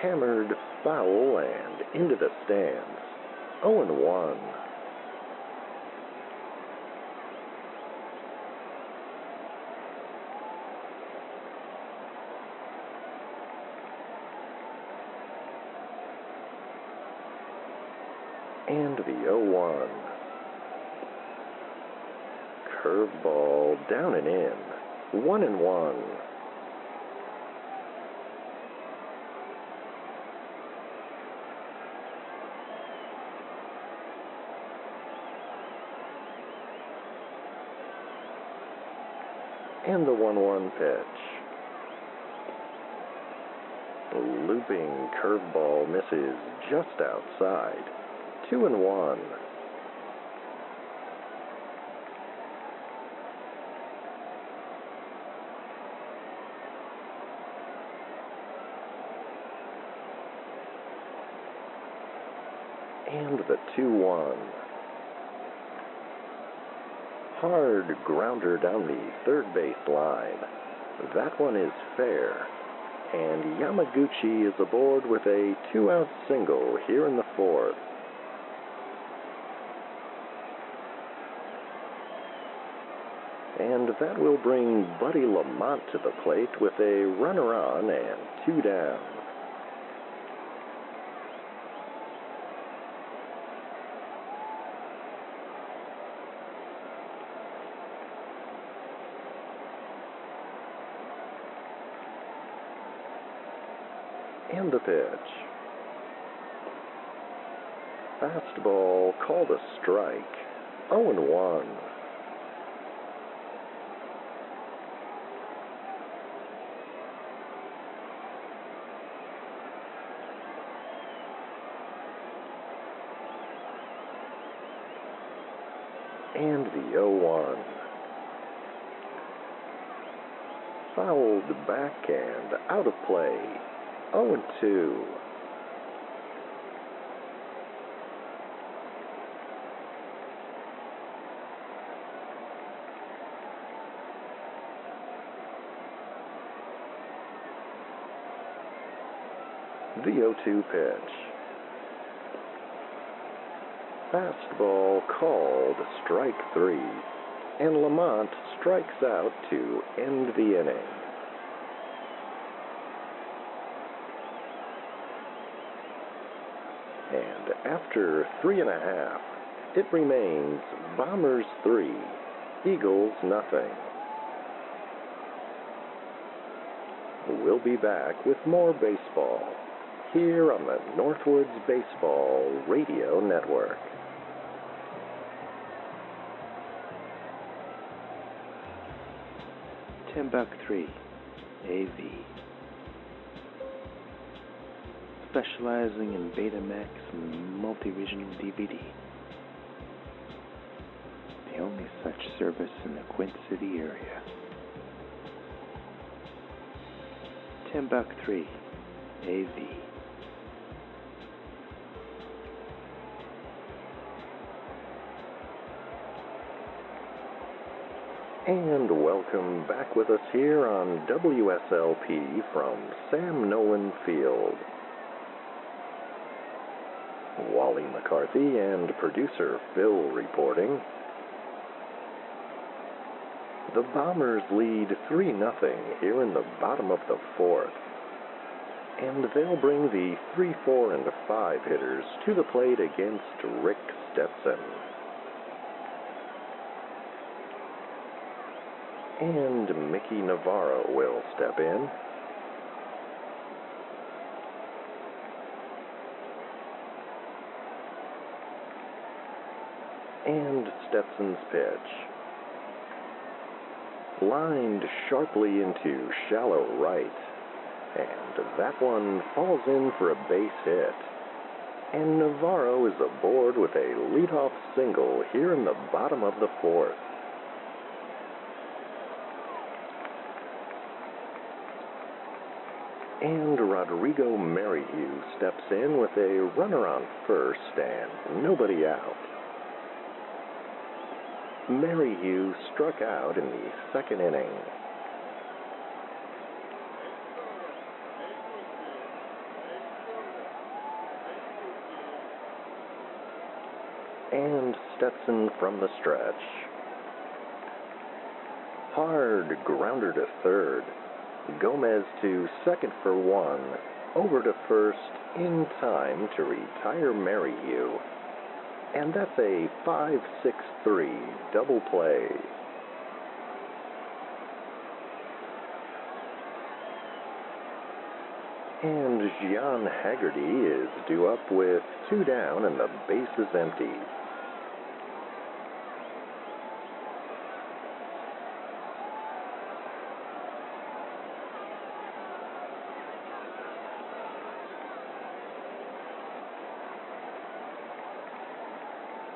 Hammered foul and into the stands. 0-1. And the 0-1. Curveball down and in. 1-1. And the 1-1 pitch. Looping curveball misses just outside. 2-1. And the 2-1. Hard grounder down the third base line. That one is fair. And Yamaguchi is aboard with a 2-out single here in the fourth. And that will bring Buddy Lamont to the plate with a runner on and 2 down. And the pitch. Fastball called a strike. 0-1. And the 0-1. Fouled back and out of play. 0-2. The 0-2 pitch. Fastball called strike 3, and Lamont strikes out to end the inning. And after 3.5, it remains Bombers 3, Eagles nothing. We'll be back with more baseball here on the Northwoods Baseball Radio Network. $10.3 AV. Specializing in Betamax and multi-regional DVD. The only such service in the Quint City area. $10.3 AV. And welcome back with us here on WSLP from Sam Nolan Field. Wally McCarthy and producer Phil reporting. The Bombers lead 3-0 here in the bottom of the 4th. And they'll bring the 3, 4, and 5 hitters to the plate against Rick Stetson. And Mickey Navarro will step in. And Stetson's pitch. Lined sharply into shallow right. And that one falls in for a base hit. And Navarro is aboard with a leadoff single here in the bottom of the 4th. And Rodrigo Merrihew steps in with a runner on first and nobody out. Merrihew struck out in the 2nd inning. And Stetson from the stretch. Hard grounder to third. Gomez to second for 1. Over to first in time to retire Merrihew. And that's a 5-6-3 double play. And Gian Haggerty is due up with 2 down and the base is empty.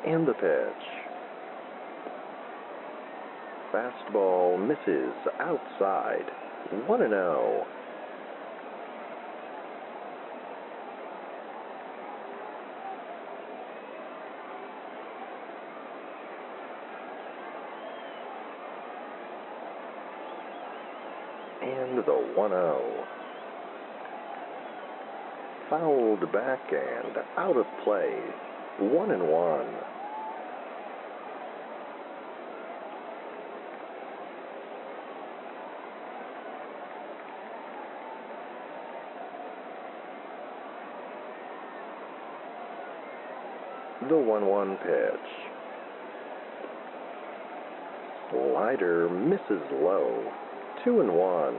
And the pitch. Fastball misses outside. 1-0. And the 1-0. Fouled back and out of play. 1-1. The 1-1 pitch. Slider misses low. 2-1.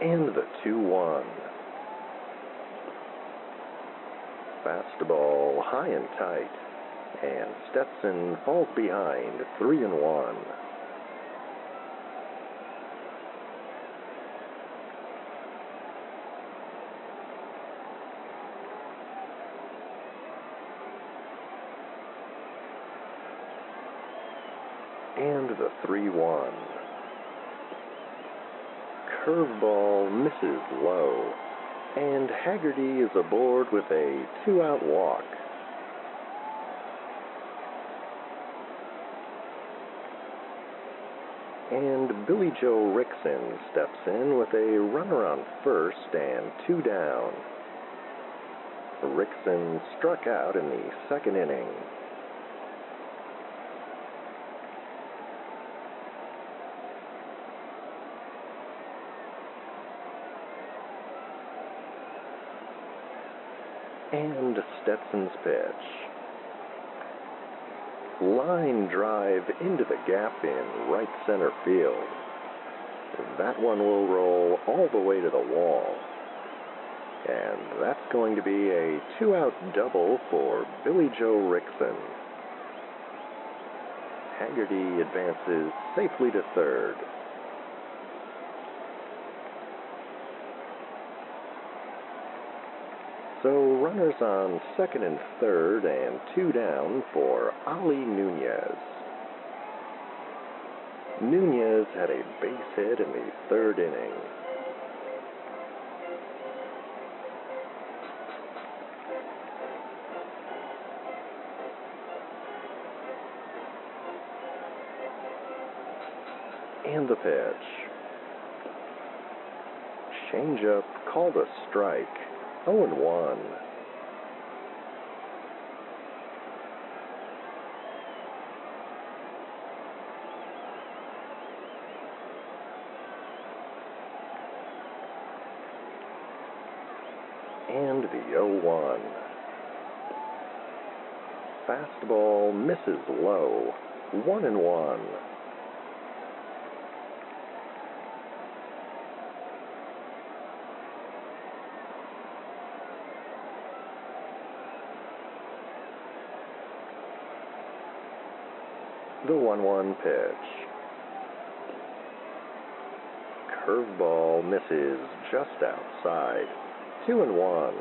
And the 2-1. Fastball high and tight, and Stetson falls behind 3-1. And the 3-1. Curveball misses low, and Haggerty is aboard with a 2-out walk. And Billy Joe Rickson steps in with a runner on first and 2 down. Rickson struck out in the second inning. And Stetson's pitch. Line drive into the gap in right center field. That one will roll all the way to the wall. And that's going to be a 2-out double for Billy Joe Rickson. Haggerty advances safely to third. So runners on second and third and 2 down for Ali Nunez. Nunez had a base hit in the third inning. And the pitch. Changeup called a strike. 0-1. And the 0-1. Fastball misses low. 1-1. The 1-1 pitch. Curveball misses just outside. 2-1.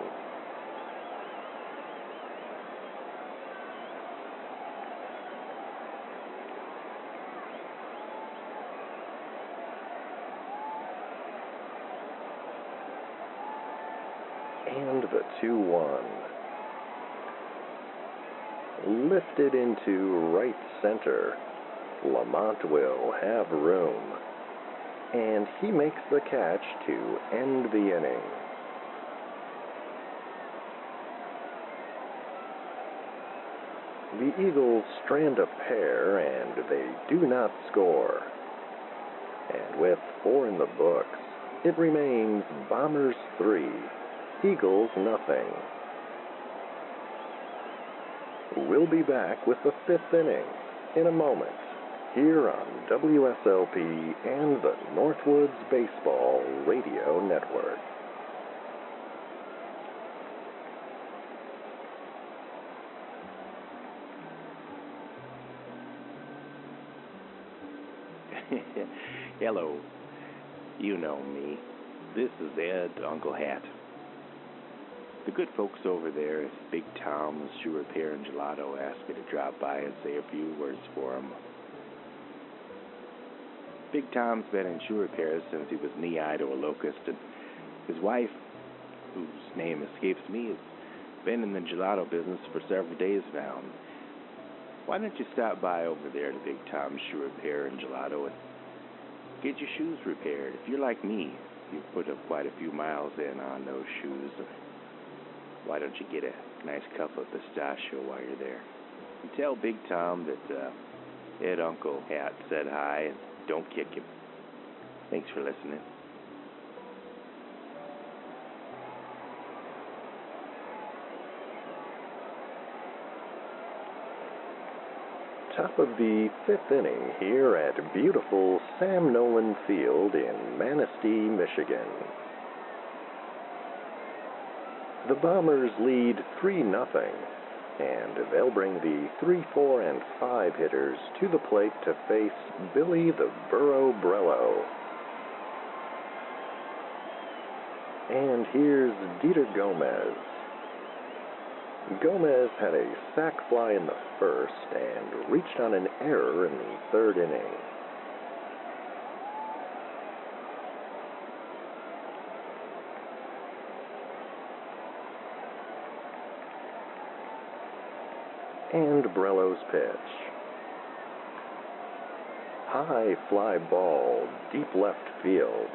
And the 2-1. Lifted into right center. Lamont will have room. And he makes the catch to end the inning. The Eagles strand a pair and they do not score. And with 4 in the books, it remains Bombers 3, Eagles nothing. We'll be back with the 5th inning in a moment here on WSLP and the Northwoods Baseball Radio Network. Hello. You know me. This is Ed, Uncle Hat. The good folks over there at Big Tom's Shoe Repair and Gelato asked me to drop by and say a few words for them. Big Tom's been in shoe repairs since he was knee-high to a locust, and his wife, whose name escapes me, has been in the gelato business for several days now. Why don't you stop by over there to Big Tom's Shoe Repair and Gelato and get your shoes repaired? If you're like me, you've put up quite a few miles in on those shoes. Why don't you get a nice cup of pistachio while you're there? Tell Big Tom that Ed Uncle Hat said hi and don't kick him. Thanks for listening. Top of the 5th inning here at beautiful Sam Nolan Field in Manistee, Michigan. The Bombers lead 3-0, and they'll bring the 3, 4, and 5 hitters to the plate to face Billy the Burro Brello. And here's Dieter Gomez. Gomez had a sac fly in the first and reached on an error in the 3rd inning. And Brello's pitch. High fly ball, deep left field.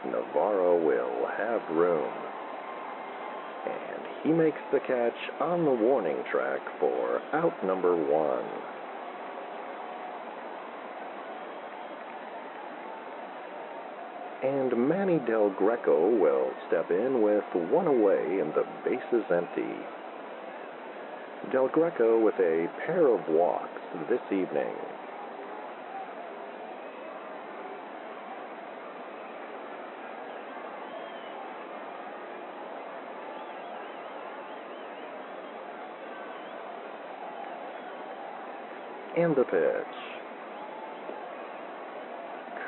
Navarro will have room. And he makes the catch on the warning track for out number 1. And Manny Del Greco will step in with 1 away and the bases empty. Del Greco with a pair of walks this evening. And the pitch.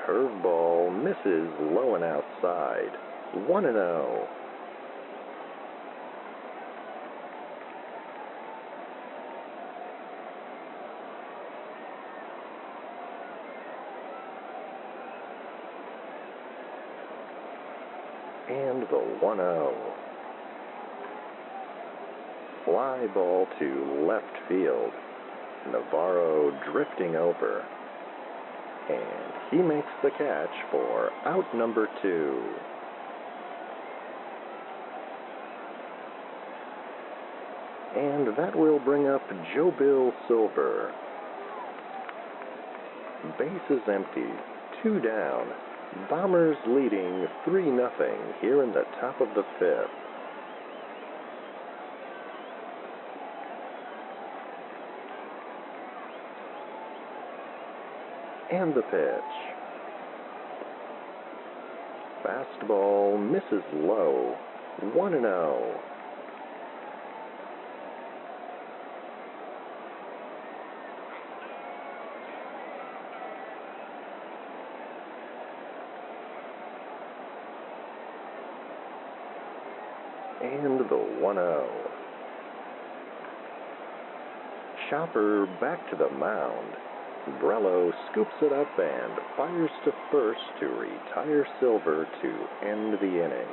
Curveball misses low and outside. 1-0. And the 1-0. Fly ball to left field. Navarro drifting over. And he makes the catch for out number 2. And that will bring up Joe Bill Silver. Bases empty, 2 down. Bombers leading 3-0 here in the top of the 5th. And the pitch. Fastball misses low. 1-0. And the 1-0. Chopper back to the mound. Brello scoops it up and fires to first to retire Silver to end the inning.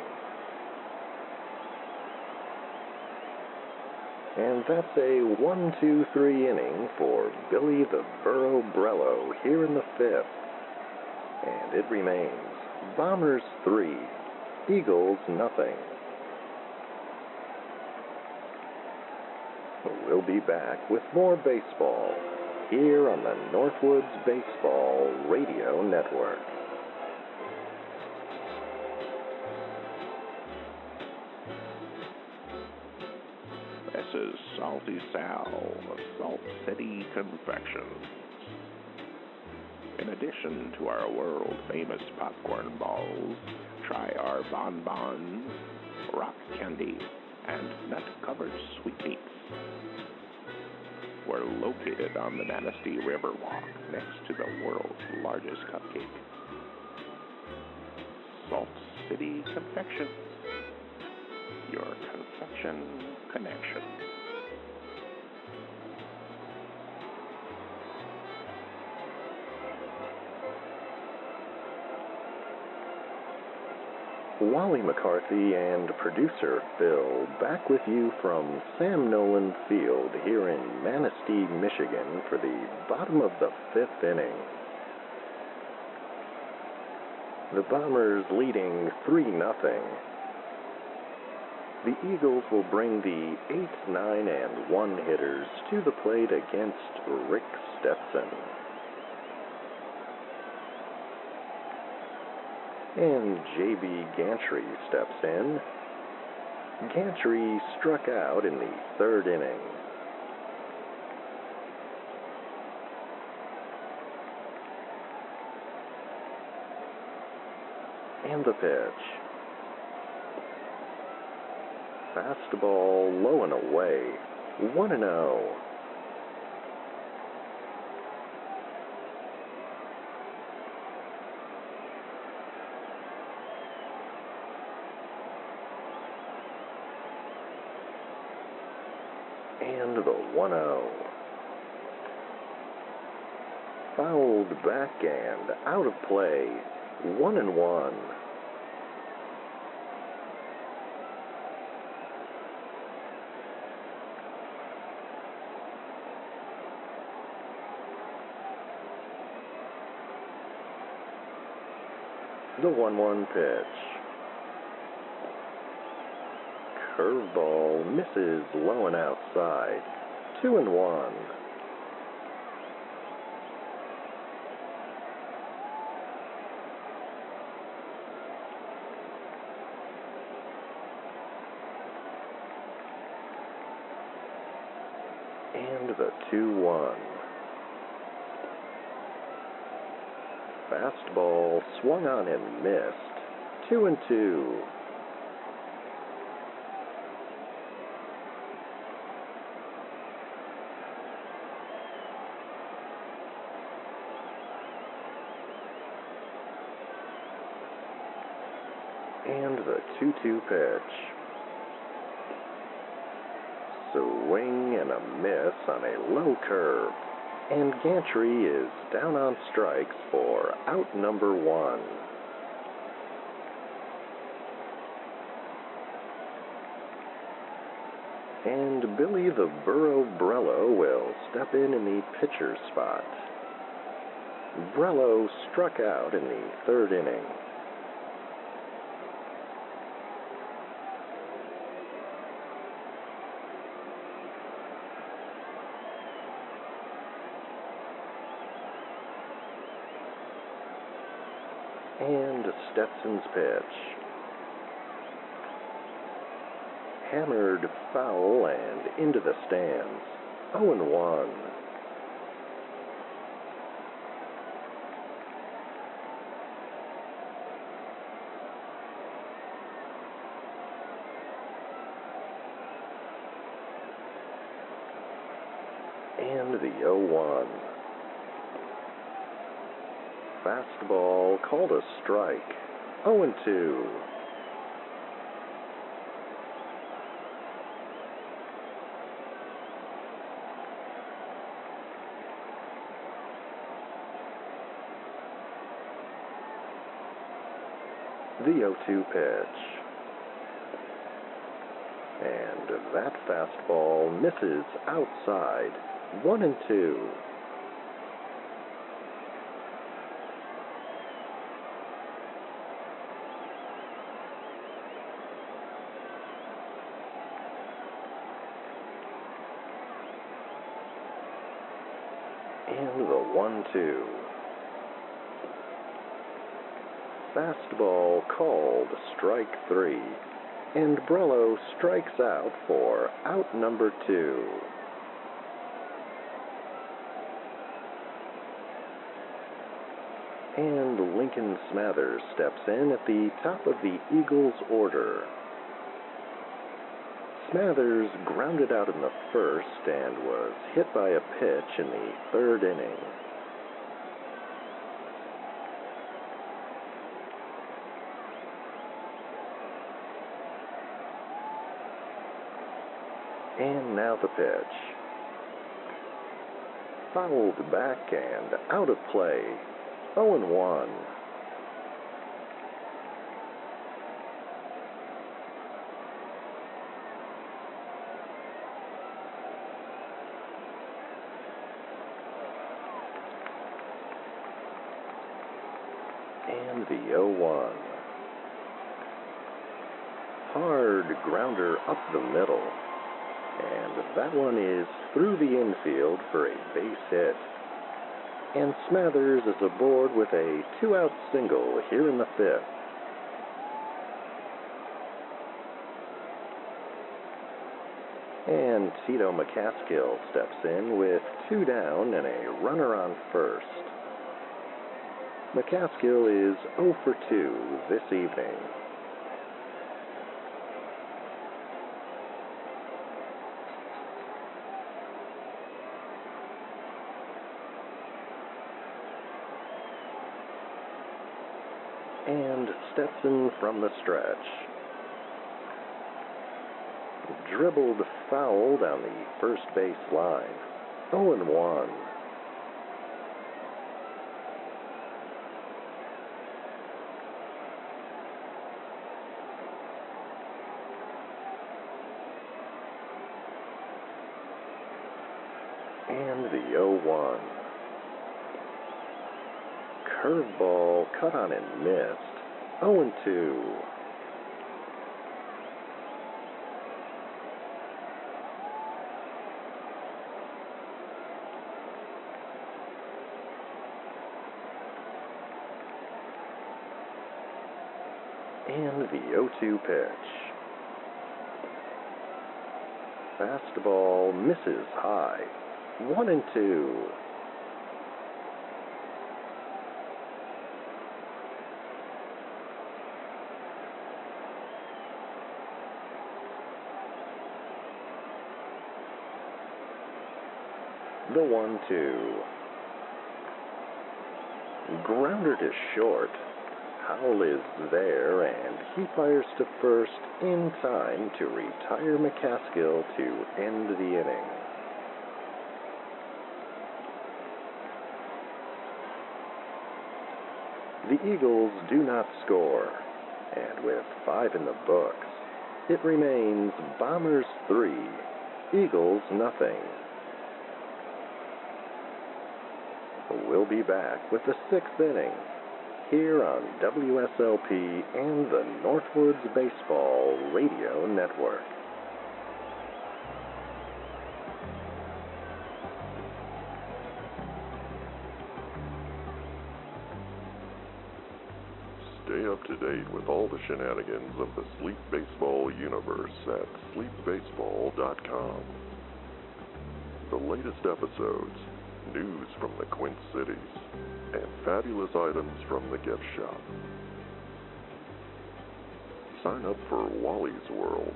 And that's a 1-2-3 inning for Billy the Burro Brello here in the 5th. And it remains Bombers 3, Eagles nothing. We'll be back with more baseball here on the Northwoods Baseball Radio Network. This is Salty Sal of Salt City Confections. In addition to our world-famous popcorn balls, try our bonbons, rock candy, and nut-covered sweetmeats. We're located on the Manistee Riverwalk next to the world's largest cupcake. Salt City Confection. Your confection connection. Wally McCarthy and producer Phil back with you from Sam Nolan Field here in Manistee, Michigan for the bottom of the 5th inning. The Bombers leading 3-0. The Eagles will bring the 8, 9, and 1 hitters to the plate against Rick Stetson. And J.B. Gantry steps in. Gantry struck out in the 3rd inning. And the pitch. Fastball low and away. 1-0. And the 1-0. Fouled back and out of play. 1-1. The 1-1 pitch. Curveball misses low and outside. 2-1. And the 2-1. Fastball swung on and missed. 2-2. And the 2-2 pitch. Swing and a miss on a low curve. And Gantry is down on strikes for out number 1. And Billy the Burro Brello will step in the pitcher's spot. Brello struck out in the 3rd inning. And Stetson's pitch. Hammered foul and into the stands. 0-1. And the 0-1. Fastball called a strike. 0-2. The 0-2 pitch. And that fastball misses outside. 1-2. And the 1-2. Fastball called strike 3, and Brello strikes out for out number 2. And Lincoln Smathers steps in at the top of the Eagles' order. Smathers grounded out in the 1st and was hit by a pitch in the 3rd inning. And now the pitch. Fouled back and out of play. 0-1. And the 0-1. hard grounder up the middle. And that one is through the infield for a base hit. And Smathers is aboard with a 2-out single here in the 5th. And Tito McCaskill steps in with 2 down and a runner on first. McCaskill is 0 for 2 this evening. And steps in from the stretch. Dribbled foul down the first base line. 0-1. And the 0-1. Curveball cut on and missed. 0-2. And the 0-2 pitch. Fastball misses high. 1-2. The 1-2. Grounder to short. Howell is there, and he fires to first in time to retire McCaskill to end the inning. The Eagles do not score, and with 5 in the books, it remains Bombers 3, Eagles nothing. We'll be back with the 6th inning here on WSLP and the Northwoods Baseball Radio Network. Stay up to date with all the shenanigans of the Sleep Baseball universe at sleepbaseball.com. The latest episodes, news from the Quint Cities, and fabulous items from the gift shop. Sign up for Wally's World,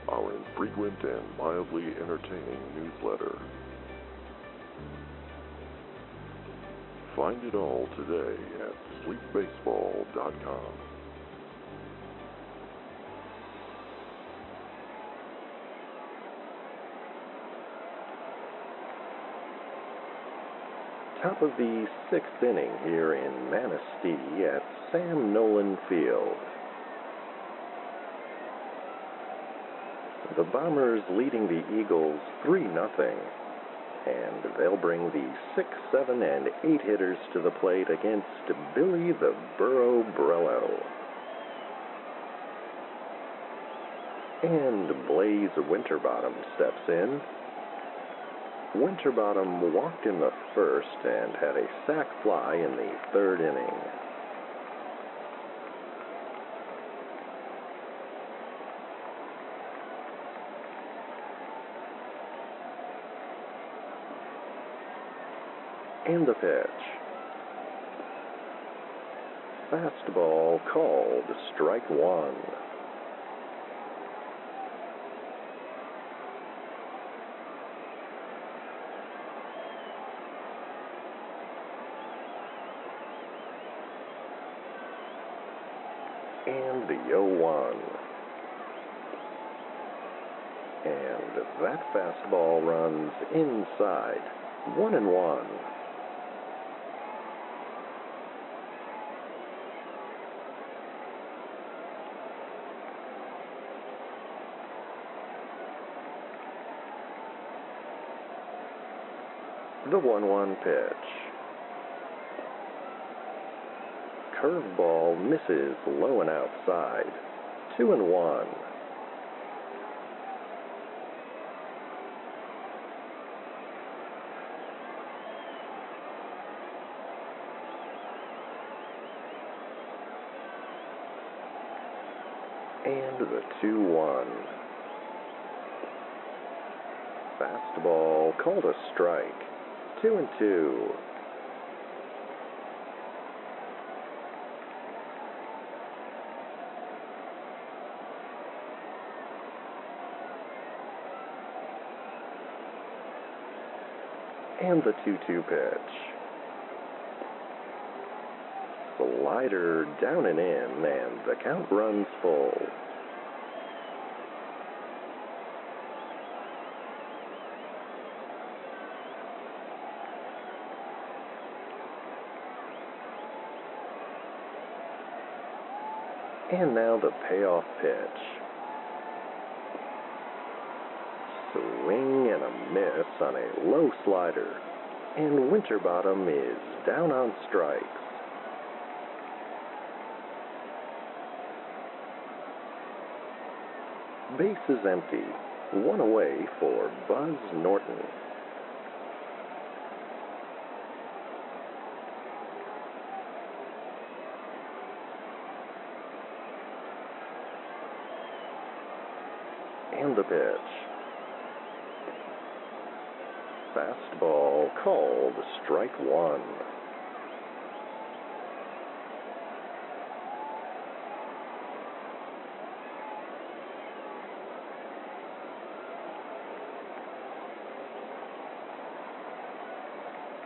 our infrequent and mildly entertaining newsletter. Find it all today at sleepbaseball.com. Top of the 6th inning here in Manistee at Sam Nolan Field. The Bombers leading the Eagles 3-0, and they'll bring the 6, 7, and 8 hitters to the plate against Billy the Burro Brello. And Blaze Winterbottom steps in. Winterbottom walked in the first and had a sac fly in the 3rd inning. And the pitch. Fastball called strike 1. And the 0-1. And that fastball runs inside. 1-1. The 1-1 pitch. Curveball misses low and outside. 2-1. And the 2-1. Fastball called a strike. 2-2. And the 2-2 pitch. Slider down and in, and the count runs full. And now the payoff pitch. Swing and a miss on a low slider, and Winterbottom is down on strikes. Base is empty, one away for Buzz Norton. And the pitch. Fastball called strike one.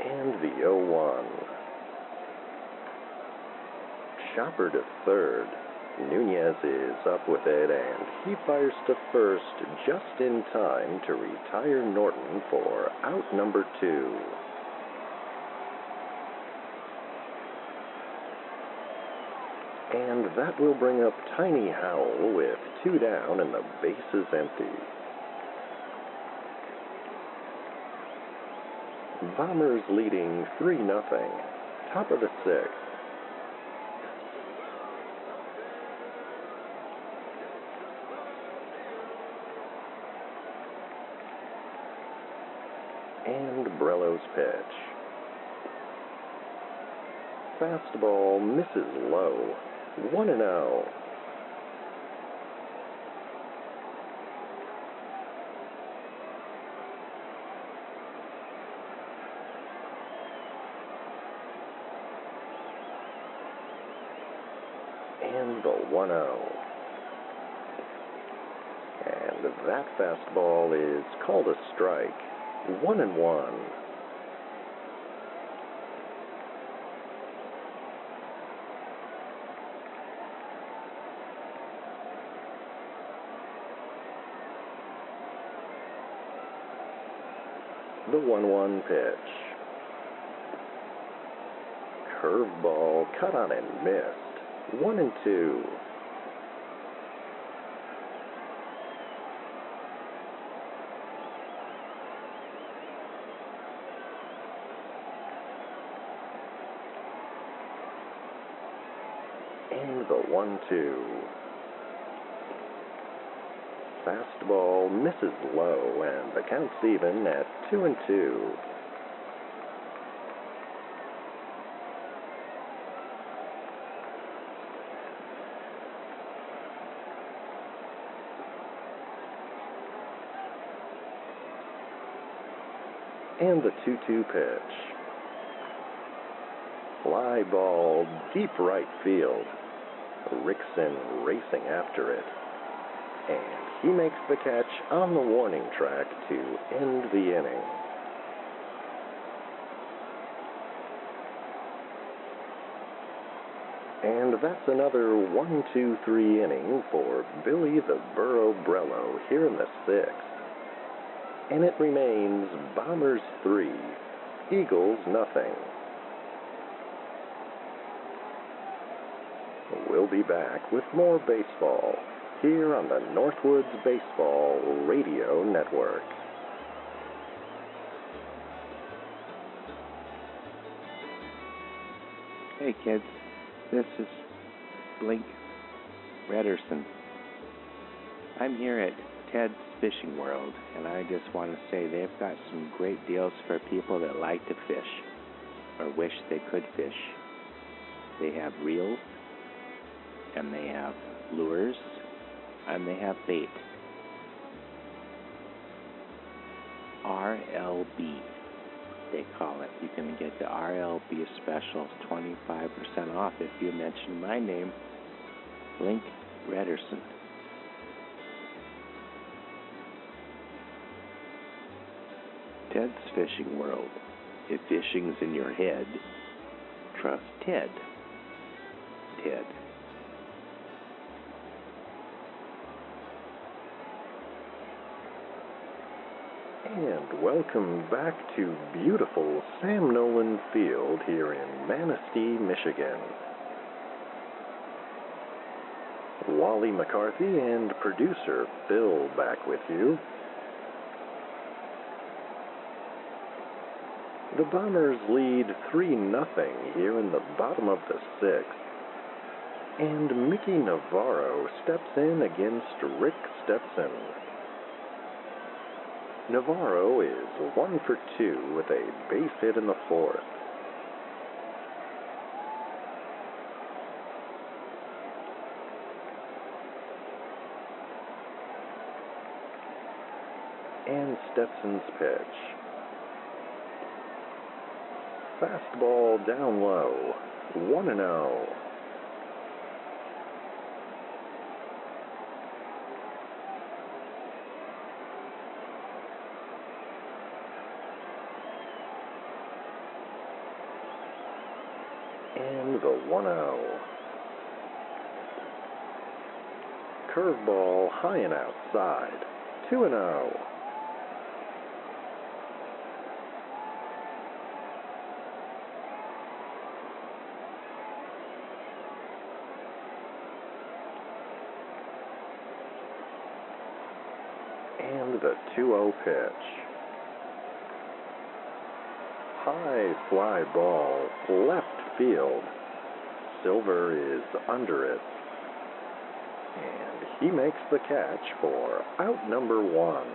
And the 0-1. Chopper to third. Nunez is up with it, and he fires to first just in time to retire Norton for out number 2. And that will bring up Tiny Howell with 2 down and the base is empty. Bombers leading 3-0. Top of the 6th. And Brello's pitch. Fastball misses low. 1-0. And the 1-0. And that fastball is called a strike. 1-1. The 1-1 pitch. Curveball cut on and missed. 1-2. And the 1-2. Fastball misses low, and the count's even at 2-2. And the 2-2 pitch. Fly ball deep right field. Rickson racing after it. And he makes the catch on the warning track to end the inning. And that's another 1-2-3 inning for Billy the Burro Brello here in the 6th. And it remains Bombers 3, Eagles nothing. We'll be back with more baseball here on the Northwoods Baseball Radio Network. Hey kids, this is Blink Redderson. I'm here at Ted's Fishing World, and I just want to say they've got some great deals for people that like to fish or wish they could fish. They have reels, and they have lures, and they have faith. RLB, they call it. You can get the RLB special 25% off if you mention my name, Link Rederson. Ted's Fishing World. If fishing's in your head, trust Ted. Ted. And welcome back to beautiful Sam Nolan Field here in Manistee, Michigan. Wally McCarthy and producer Phil back with you. The Bombers lead 3-0 here in the bottom of the sixth, and Mickey Navarro steps in against Rick Stetson. Navarro is 1 for 2 with a base hit in the fourth. And Stetson's pitch. Fastball down low, 1-0. And the 1-0. Curveball high and outside, 2-0. And the 2-0 pitch. High fly ball, left field. Silver is under it. And he makes the catch for out number 1.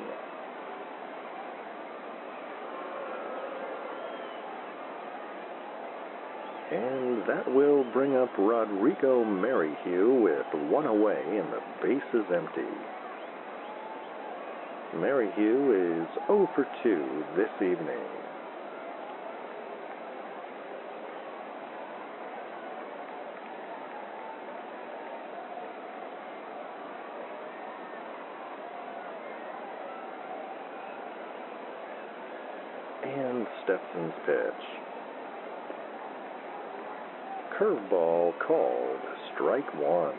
And that will bring up Rodrigo Merrihew with 1 away and the base is empty. Merrihew is 0 for 2 this evening. And Stetson's pitch. Curveball called, strike 1.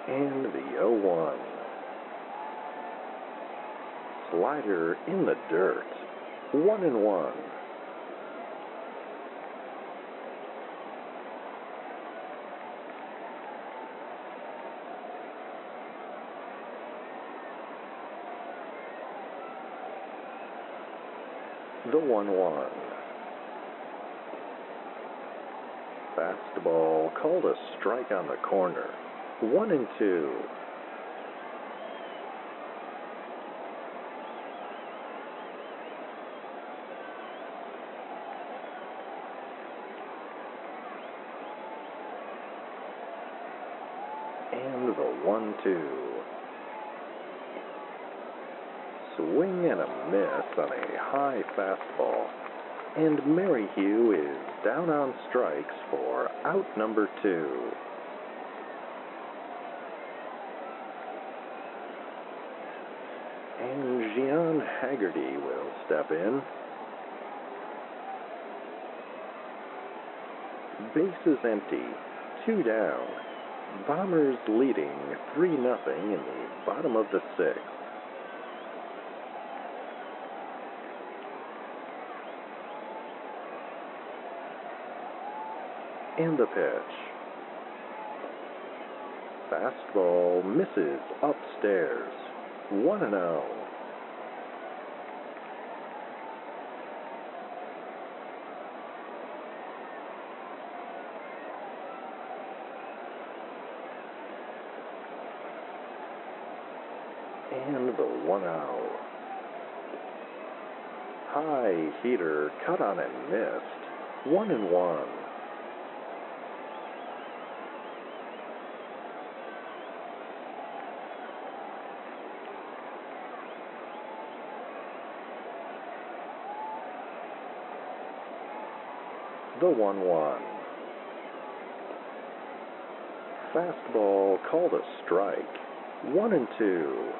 And the 0-1. Slider in the dirt, 1-1. The 1-1. Fastball called a strike on the corner, 1-2. And the 1-2. Swing and a miss on a high fastball, and Merrihew is down on strikes for out number 2. And Gian Haggerty will step in. Base is empty, 2 down. Bombers leading 3-0 in the bottom of the sixth. And the pitch. Fastball misses upstairs, 1-0. And the 1-0. High heater cut on and missed. 1-1. The 1-1. Fastball called a strike. 1-2.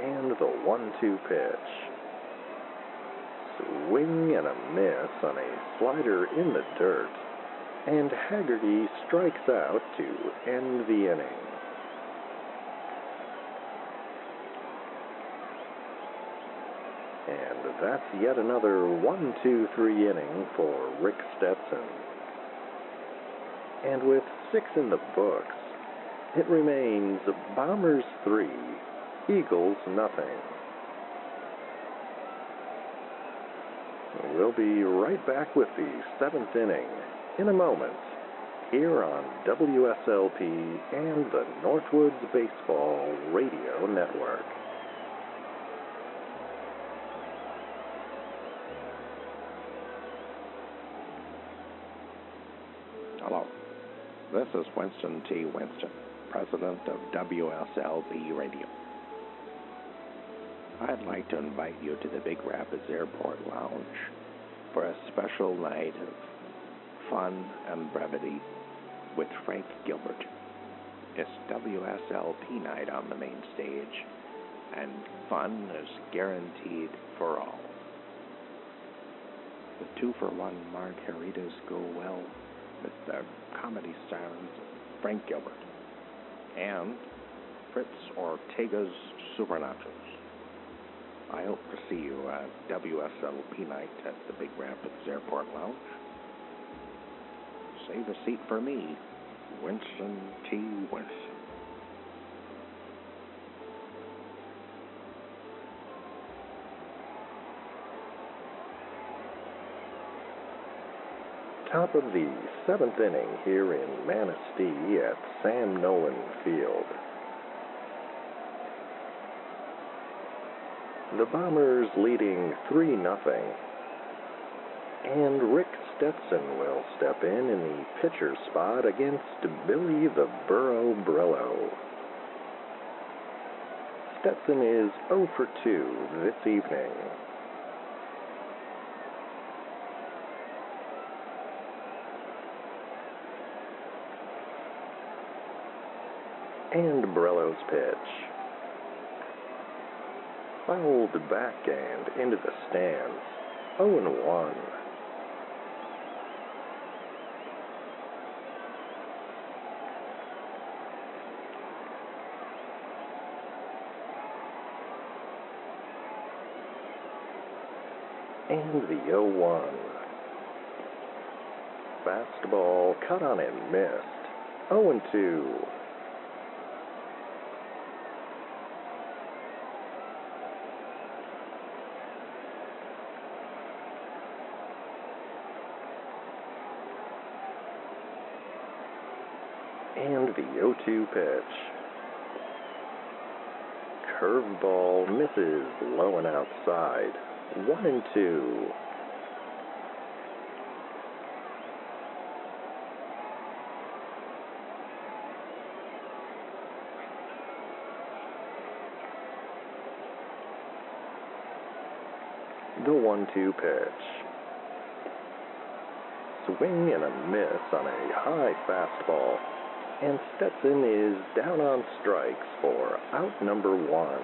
And the 1-2 pitch. Swing and a miss on a slider in the dirt. And Haggerty strikes out to end the inning. And that's yet another 1-2-3 inning for Rick Stetson. And with 6 in the books, it remains Bombers 3, Eagles nothing. We'll be right back with the 7th inning in a moment here on WSLP and the Northwoods Baseball Radio Network. Hello, this is Winston T. Winston, President of WSLP Radio. I'd like to invite you to the Big Rapids Airport Lounge for a special night of fun and brevity with Frank Gilbert. It's WSLP night on the main stage, and fun is guaranteed for all. The 2-for-1 margaritas go well with the comedy stars Frank Gilbert and Fritz Ortega's Super Nachos. I hope to see you at WSLP night at the Big Rapids Airport Lounge. Save a seat for me, Winston T. Winston. Top of the 7th inning here in Manistee at Sam Nolan Field. The Bombers leading 3-0. And Rick Stetson will step in the pitcher spot against Billy the Burro Brello. Stetson is 0 for 2 this evening. And Brello's pitch. Fouled back and into the stands. 0-1. And the 0-1. Fastball cut on and missed. 0-2. And the 0-2 pitch. Curveball misses low and outside. 1-2. The 1-2 pitch. Swing and a miss on a high fastball. And Stetson is down on strikes for out number 1.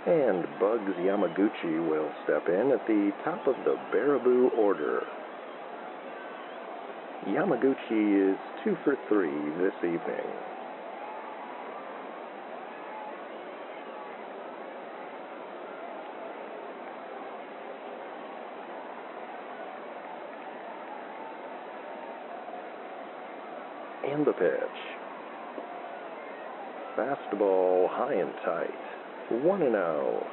And Bugs Yamaguchi will step in at the top of the Baraboo order. Yamaguchi is 2 for 3 this evening. And the pitch. Fastball high and tight. 1-0.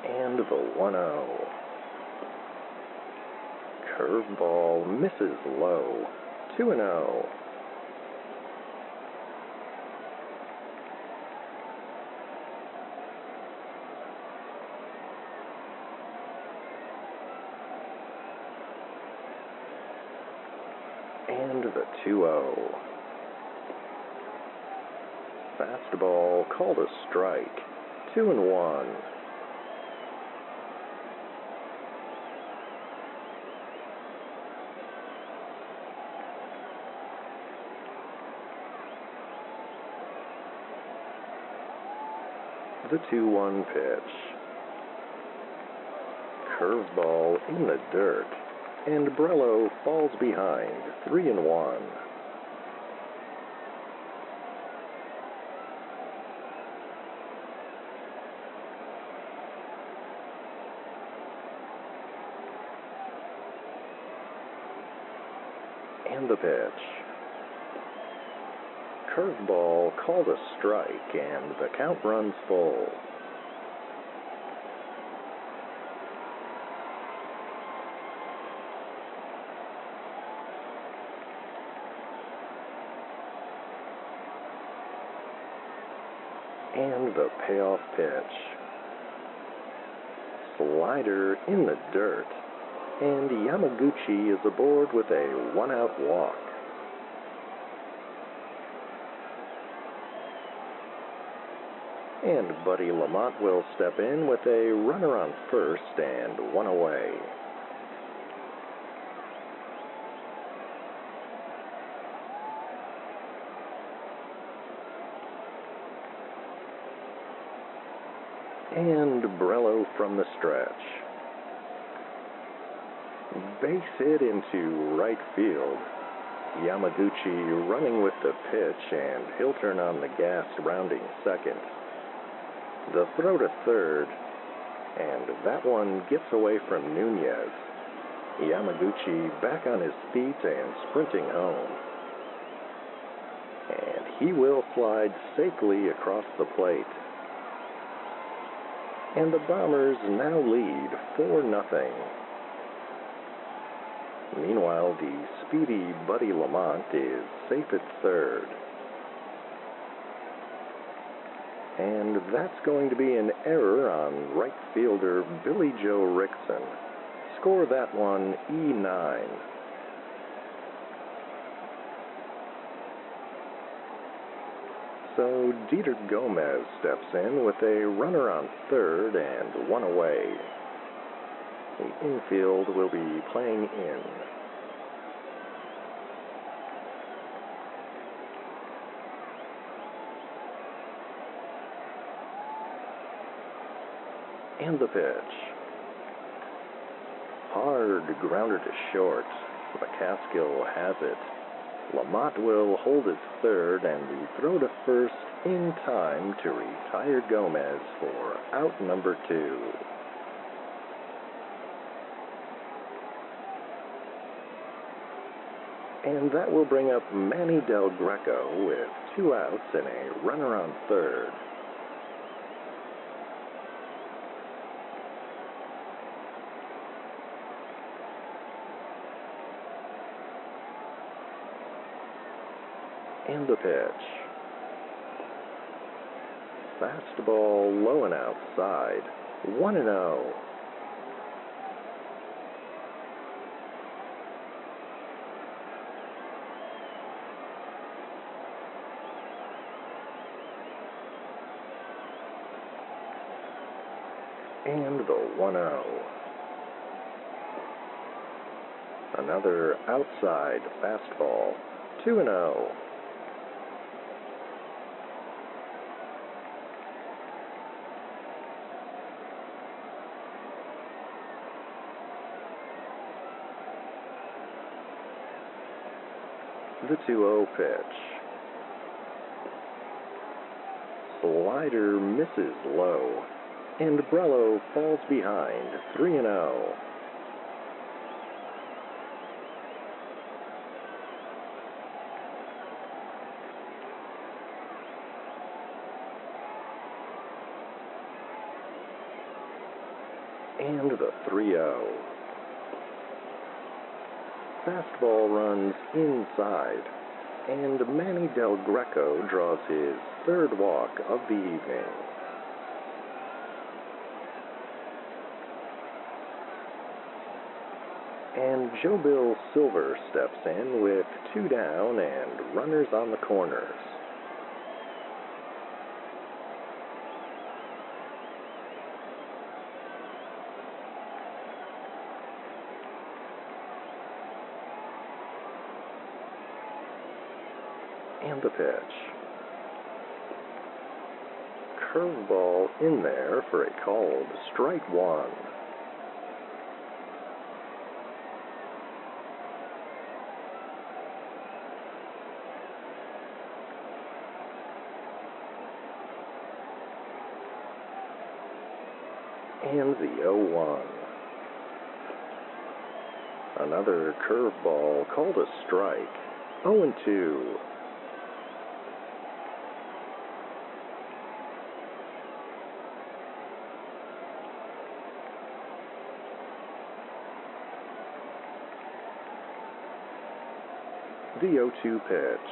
And the 1-0. Curveball misses low. 2-0. And the 2-0. Fastball called a strike. 2-1. The 2-1 pitch. Curveball in the dirt, and Brello falls behind. 3-1. And the pitch. Curveball called a strike, and the count runs full. And the payoff pitch. Slider in the dirt, and Yamaguchi is aboard with a one-out walk. And Buddy Lamont will step in with a runner on first and one away. And Brello from the stretch. Base hit into right field. Yamaguchi running with the pitch, and he'll turn on the gas rounding second. The throw to third, and that one gets away from Nunez. Yamaguchi back on his feet and sprinting home. And he will slide safely across the plate. And the Bombers now lead 4-0. Meanwhile, the speedy Buddy Lamont is safe at third. And that's going to be an error on right fielder Billy Joe Rickson. Score that one E9. So Dieter Gomez steps in with a runner on third and one away. The infield will be playing in. And the pitch. Hard grounder to short. McCaskill has it. Lamont will hold his third, and the throw to first in time to retire Gomez for out number 2. And that will bring up Manny Del Greco with 2 outs and a runner on third. And the pitch. Fastball low and outside. 1-0. And the 1-0. Another outside fastball. 2-0. The 2-0 pitch. slider misses low, and Brello falls behind 3-0. And the 3-0. Fastball runs inside, and Manny Del Greco draws his third walk of the evening. And Joe Bill Silver steps in with 2 down and runners on the corners. And the pitch. Curveball in there for a called strike 1. And the 0-1. Another curveball called a strike. 0-2. The 0-2 pitch.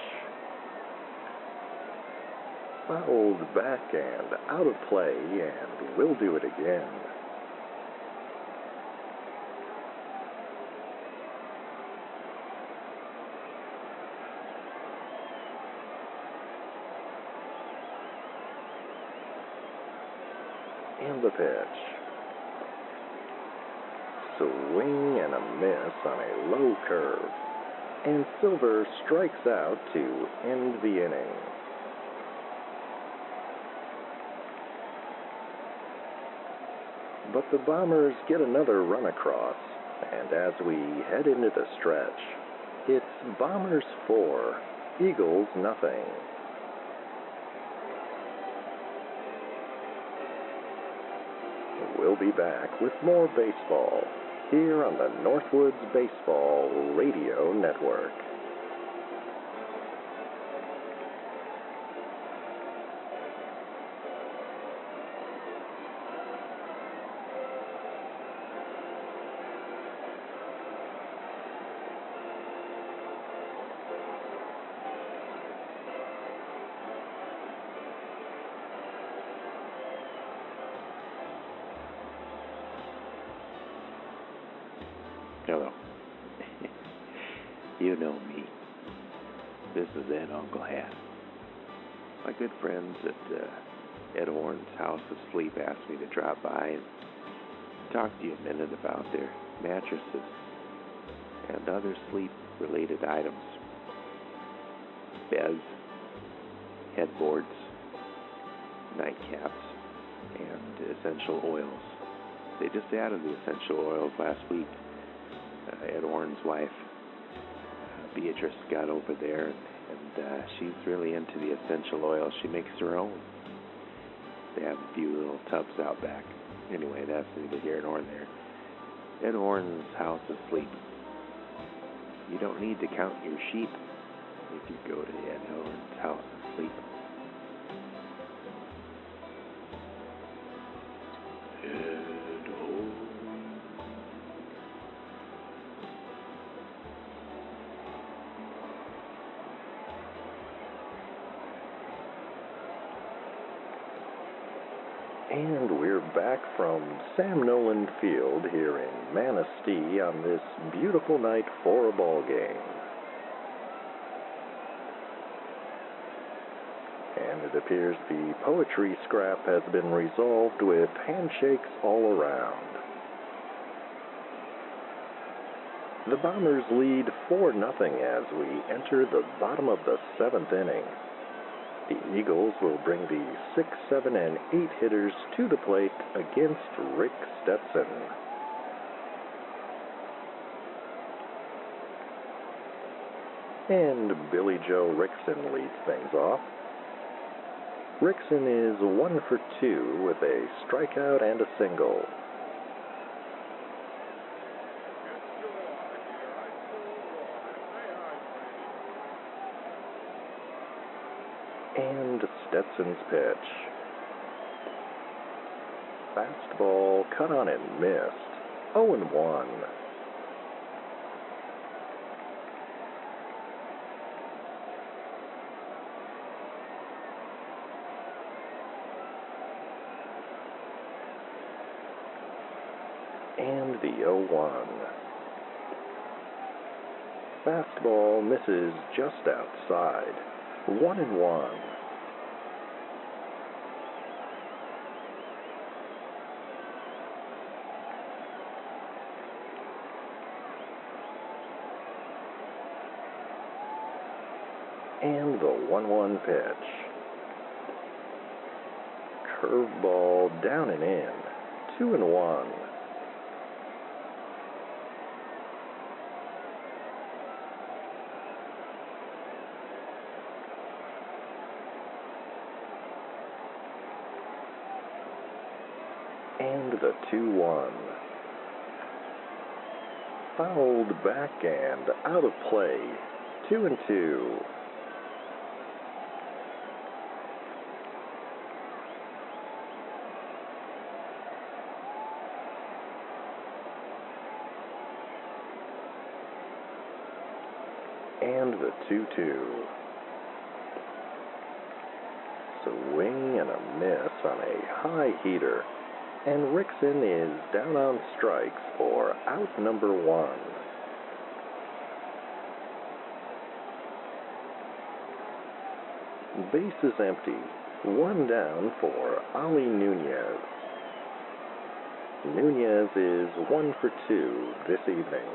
Fouled back and out of play, and will do it again. And the pitch. Swing and a miss on a low curve. And Silver strikes out to end the inning. But the Bombers get another run across, and as we head into the stretch, it's Bombers 4, Eagles nothing. We'll be back with more baseball here on the Northwoods Baseball Radio Network. Hello. You know me. This is Ed Uncle Hat. My good friends at Ed Horn's House of Sleep asked me to drop by and talk to you a minute about their mattresses and other sleep-related items. Beds, headboards, nightcaps, and essential oils. They just added the essential oils last week. Ed Warren's wife, Beatrice, got over there, and she's really into the essential oil. She makes her own. They have a few little tubs out back. Anyway, that's neither here nor there. Ed Warren's House of Sleep. You don't need to count your sheep if you go to Ed Warren's House of Sleep. And we're back from Sam Nolan Field here in Manistee on this beautiful night for a ball game. And it appears the poetry scrap has been resolved with handshakes all around. The Bombers lead 4-0 as we enter the bottom of the 7th inning. The Eagles will bring the 6, 7, and 8 hitters to the plate against Rick Stetson. And Billy Joe Rickson leads things off. Rickson is 1 for 2 with a strikeout and a single. And Stetson's pitch. Fastball cut on and missed. 0-1. And the 0-1. Fastball misses just outside. 1-1. And the 1-1 pitch. Curveball down and in. 2-1. And the 2-1. Fouled back and out of play. 2-2. And the 2-2. Swing and a miss on a high heater. And Rickson is down on strikes for out number 1. Base is empty. 1 down for Ollie Nunez. Nunez is 1 for 2 this evening.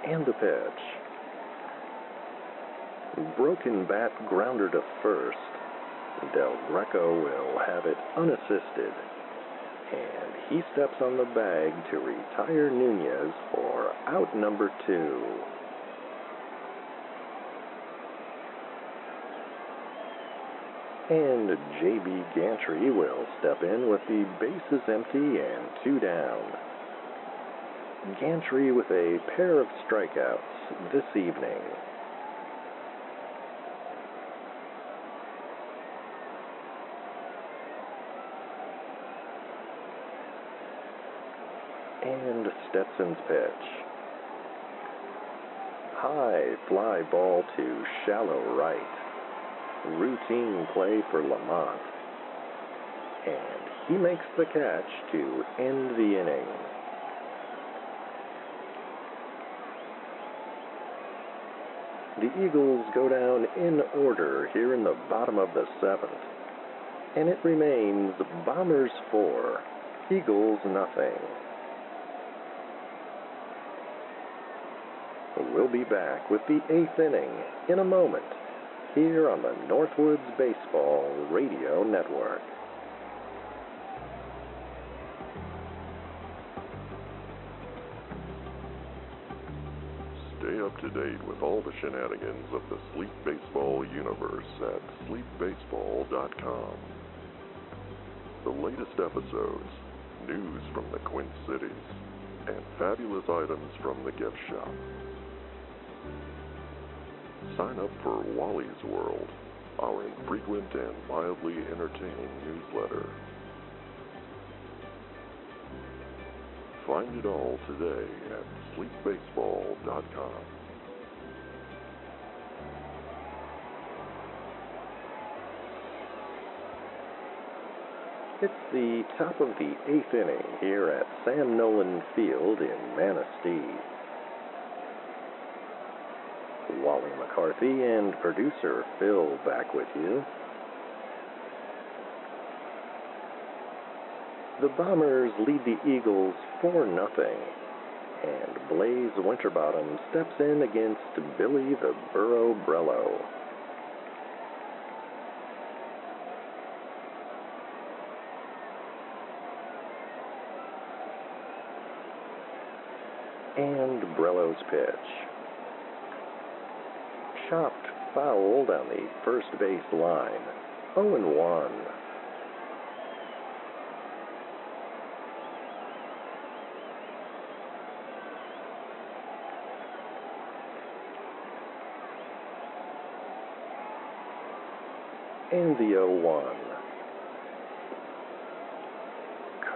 And the pitch. Broken bat grounder to first. Del Greco will have it unassisted. And he steps on the bag to retire Nunez for out number 2. And J.B. Gantry will step in with the bases empty and 2 down. Gantry with a pair of strikeouts this evening. And Stetson's pitch. High fly ball to shallow right. Routine play for Lamont. And he makes the catch to end the inning. The Eagles go down in order here in the bottom of the 7th. And it remains Bombers 4, Eagles nothing. We'll be back with the 8th inning in a moment here on the Northwoods Baseball Radio Network. Stay up to date with all the shenanigans of the Sleep Baseball universe at sleepbaseball.com. The latest episodes, news from the Quint Cities, and fabulous items from the gift shop. Sign up for Wally's World, our infrequent and mildly entertaining newsletter. Find it all today at sleepbaseball.com. It's the top of the 8th inning here at Sam Nolan Field in Manistee. Wally McCarthy and producer Phil back with you. The Bombers lead the Eagles 4-0, and Blaze Winterbottom steps in against Billy the Burro Brello. And Brello's pitch. Chopped foul down the first base line. 0-1. And the 0-1.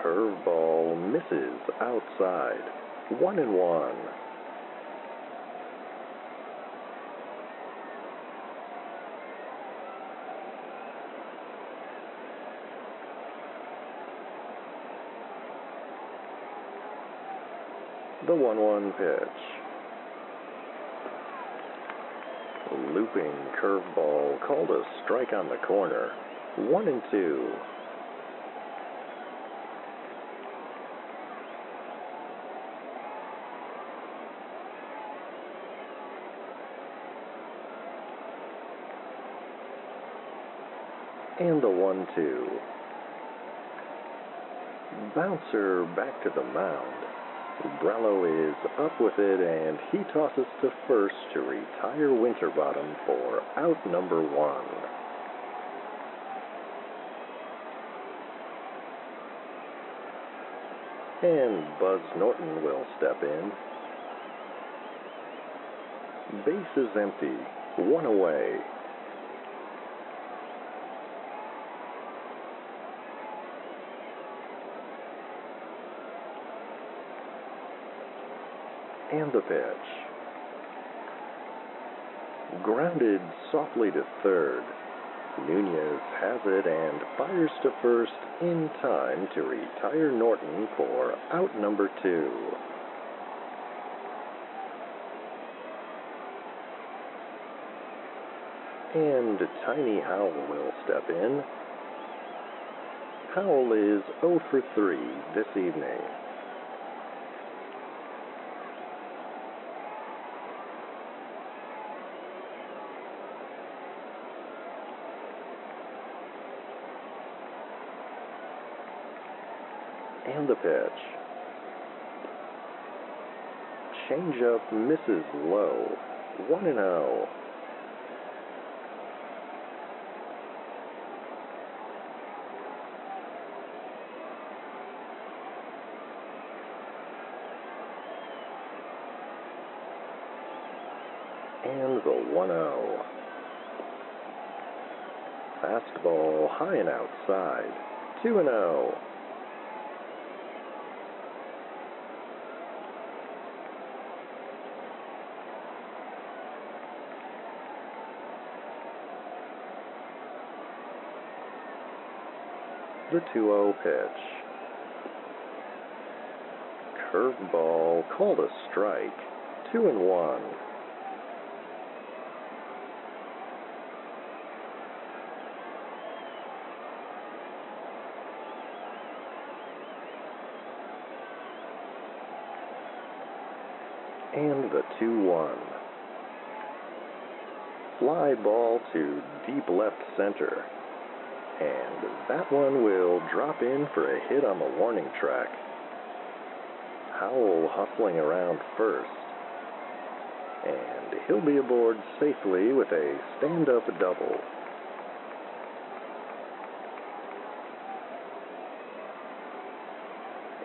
Curveball misses outside. 1-1. The 1-1 pitch. Looping curveball called a strike on the corner. 1-2. And the 1-2. Bouncer back to the mound. Brello is up with it, and he tosses to first to retire Winterbottom for out number 1. And Buzz Norton will step in. Base is empty. 1 away. And the pitch. Grounded softly to third. Nunez has it and fires to first in time to retire Norton for out number 2. And Tiny Howell will step in. Howell is 0 for 3 this evening. And the pitch. Changeup misses low. 1-0. And the 1-0. Fastball high and outside. 2-0. The 2-0 pitch. Curveball called a strike. 2-1. And the 2-1. Fly ball to deep left center. And that one will drop in for a hit on the warning track. Howell hustling around first. And he'll be aboard safely with a stand-up double.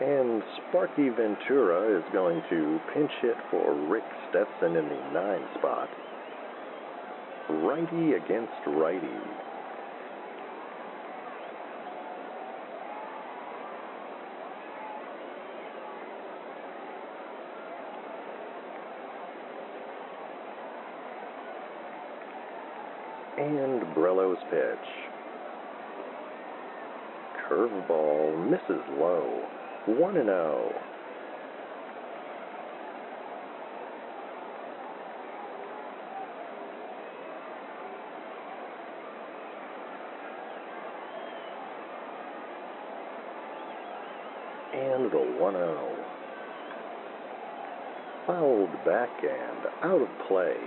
And Sparky Ventura is going to pinch hit for Rick Stetson in the 9 spot. Righty against righty. And Brello's pitch. Curveball misses low. 1-0. And the 1-0. Fouled back and out of play.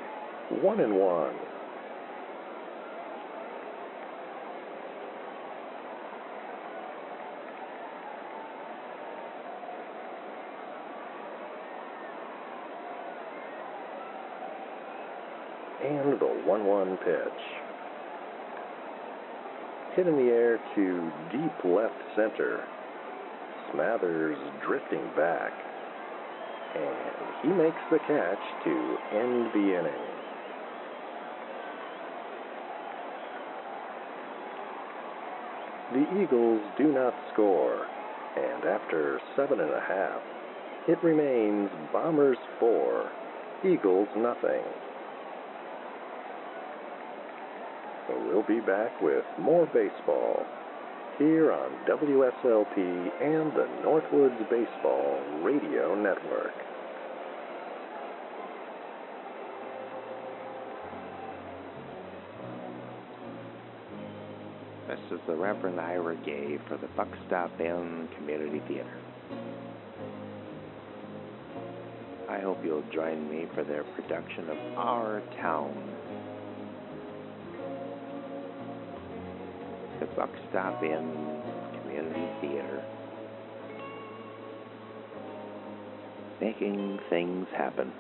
1-1. And the 1-1 pitch. Hit in the air to deep left center. Smathers drifting back. And he makes the catch to end the inning. The Eagles do not score, and after 7.5, it remains Bombers 4, Eagles nothing. We'll be back with more baseball here on WSLP and the Northwoods Baseball Radio Network. This is the Reverend Ira Gay for the Buck Stop Inn Community Theater. I hope you'll join me for their production of Our Town. The Buck Stop Inn Community Theater. Making things happen.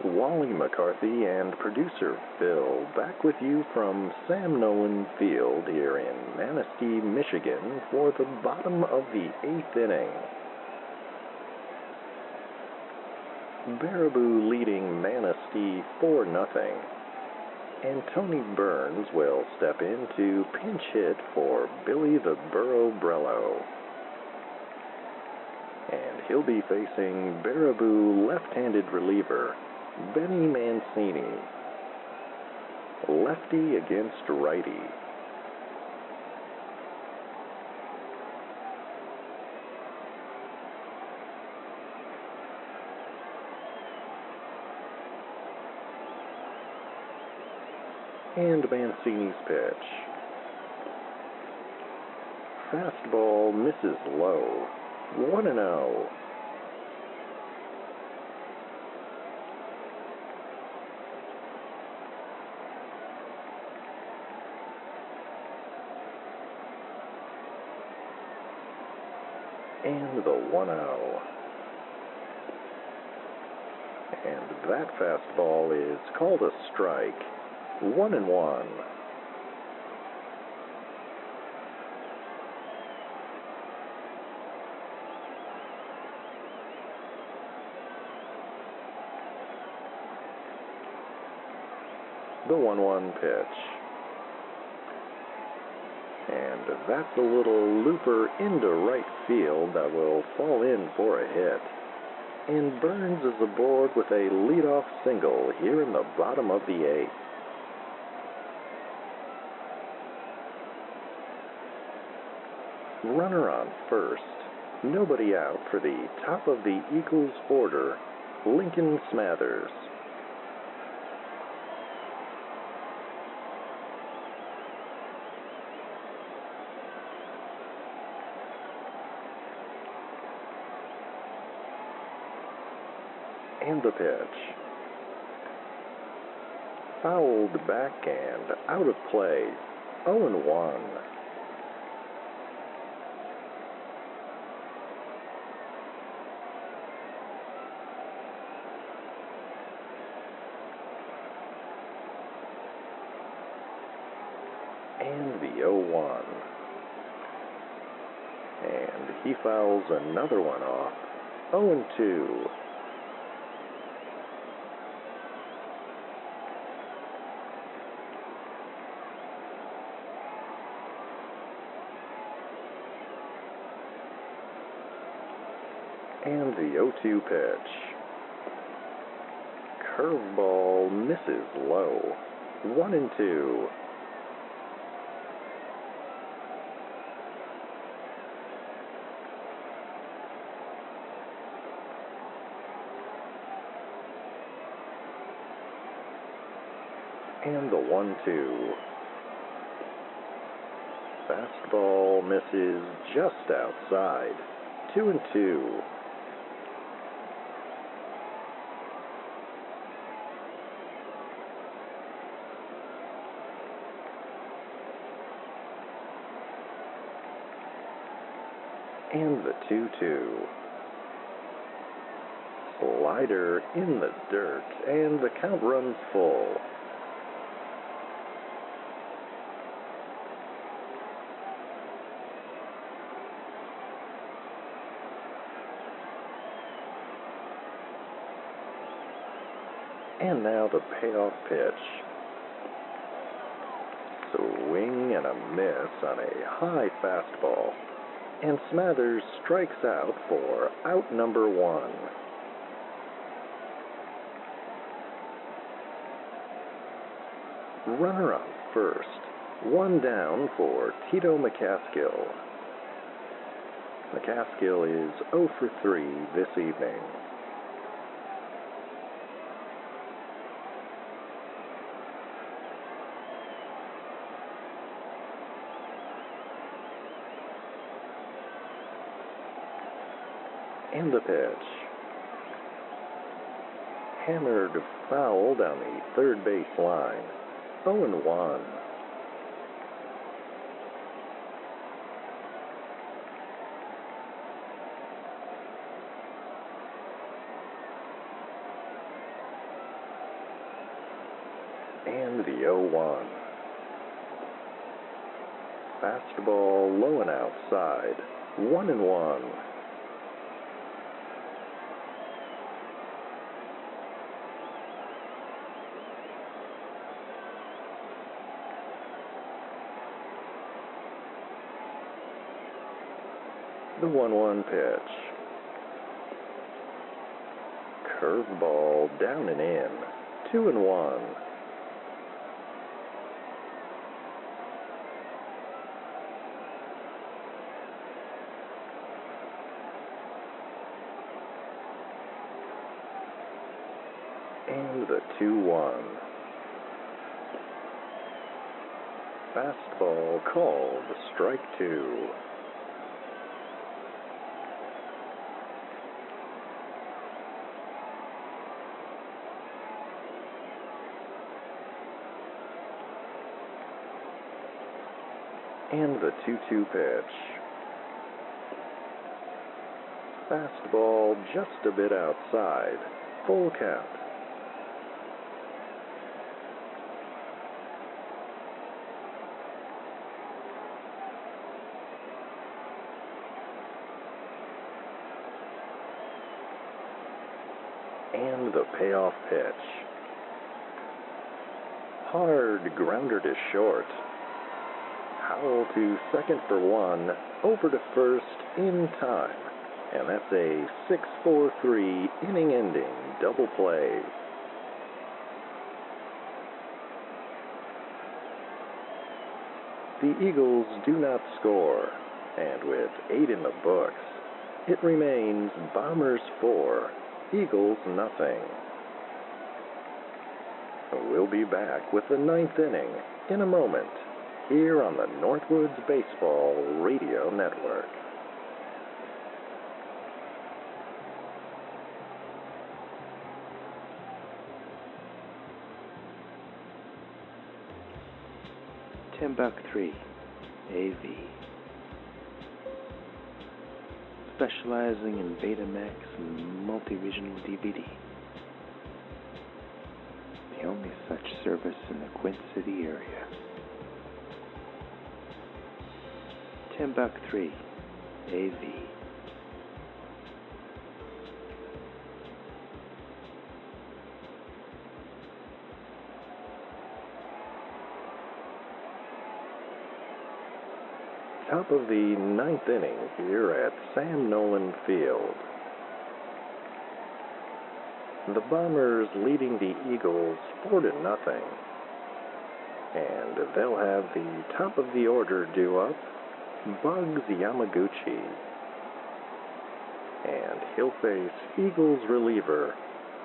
Wally, McCarthy, and producer Phil back with you from Sam Nolan Field here in Manistee, Michigan for the bottom of the 8th inning. Baraboo leading Manistee 4-0, and Tony Burns will step in to pinch hit for Billy the Burro Brello. And he'll be facing Baraboo left-handed reliever Benny Mancini. Lefty against righty. And Mancini's pitch. Fastball misses low. 1-0. And the 1-0. And that fastball is called a strike. 1-1. The 1-1 pitch. And that's a little looper into right field that will fall in for a hit. And Burns is aboard with a leadoff single here in the bottom of the 8th. Runner on first, nobody out for the top of the Eagles order, Lincoln Smathers. And the pitch. Fouled back and out of play, 0-1. And the 0-1. And he fouls another one off, 0-2. And the 0-2 pitch. Curveball misses low, 1-2. And the 1-2. Fastball misses just outside, 2-2. and the 2-2. Slider in the dirt, and the count runs full. And now the payoff pitch. Swing and a miss on a high fastball. And Smathers strikes out for out number 1. Runner on first. 1 down for Tito McCaskill. McCaskill is 0 for 3 this evening. And the pitch. Hammered foul down the third base line. 0-1. And the 0-1. Fastball low and outside. 1-1. The 1-1 pitch. Curveball down and in. 2-1. And the 2-1. Fastball called strike 2. And the 2-2 pitch. Fastball just a bit outside. Full count. And the payoff pitch. Hard grounder to short. Howell to second for 1, over to first in time. And that's a 6-4-3 inning-ending double play. The Eagles do not score, and with 8 in the books, it remains Bombers 4, Eagles nothing. We'll be back with the 9th inning in a moment, here on the Northwoods Baseball Radio Network. $10.3 AV. Specializing in Betamax and multi-regional DVD. The only such service in the Quint City area. $10.3 AV. Top of the 9th inning here at Sam Nolan Field. The Bombers leading the Eagles 4-0. And they'll have the top of the order due up, Bugs Yamaguchi. And he'll face Eagles reliever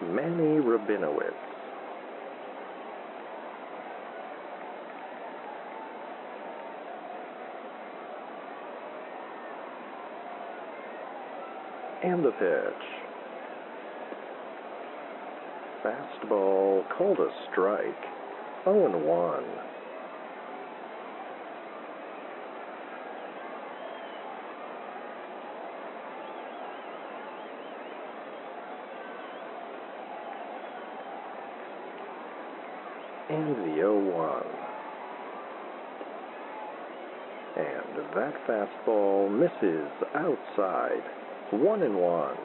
Manny Rabinowitz. And the pitch. Fastball called a strike. 0-1. And the 0-1. And that fastball misses outside. 1-1.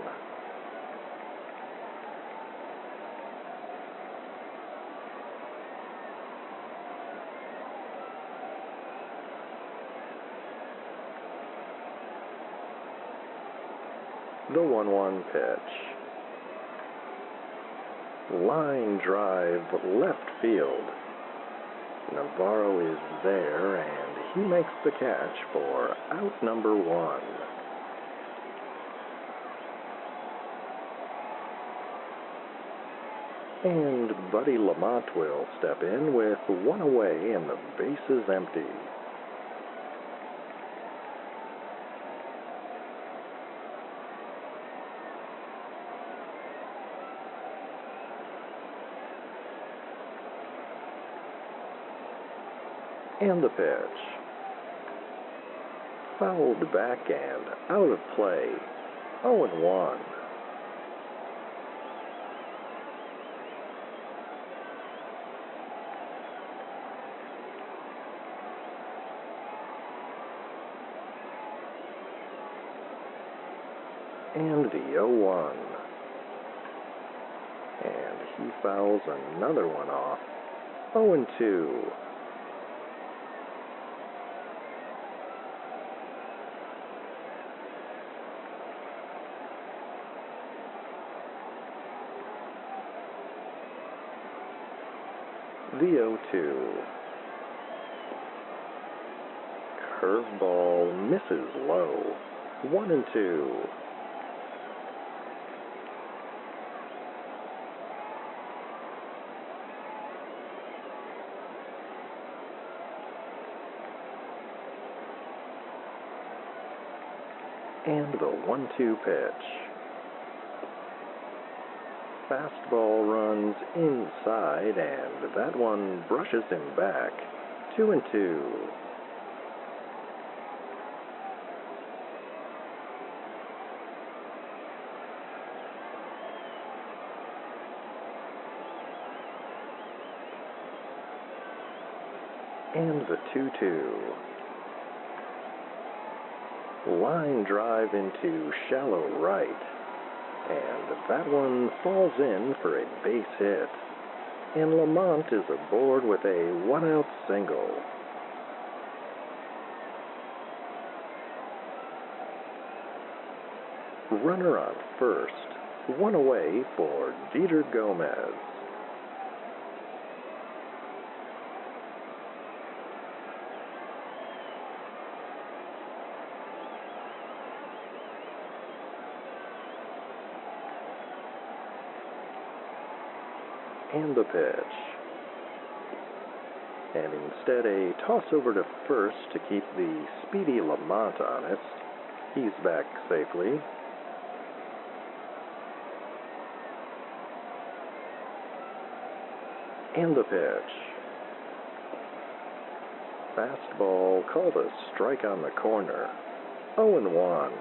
The 1-1 pitch. Line drive left field. Navarro is there, and he makes the catch for out number 1. And Buddy Lamont will step in with 1 away and the bases empty. And the pitch. Fouled back and out of play. 0-1. And the 0-1. And he fouls another one off. 0-2. The 0-2. Curveball misses low. 1-2. And the 1-2 pitch. Fastball runs inside, and that one brushes him back. 2-2. And the 2-2. Line drive into shallow right. And that one falls in for a base hit. And Lamont is aboard with a 1-out single. Runner on first. 1 away for Dieter Gomez. And the pitch. And instead a toss over to first to keep the speedy Lamont honest. He's back safely. And the pitch. Fastball called a strike on the corner. 0-1.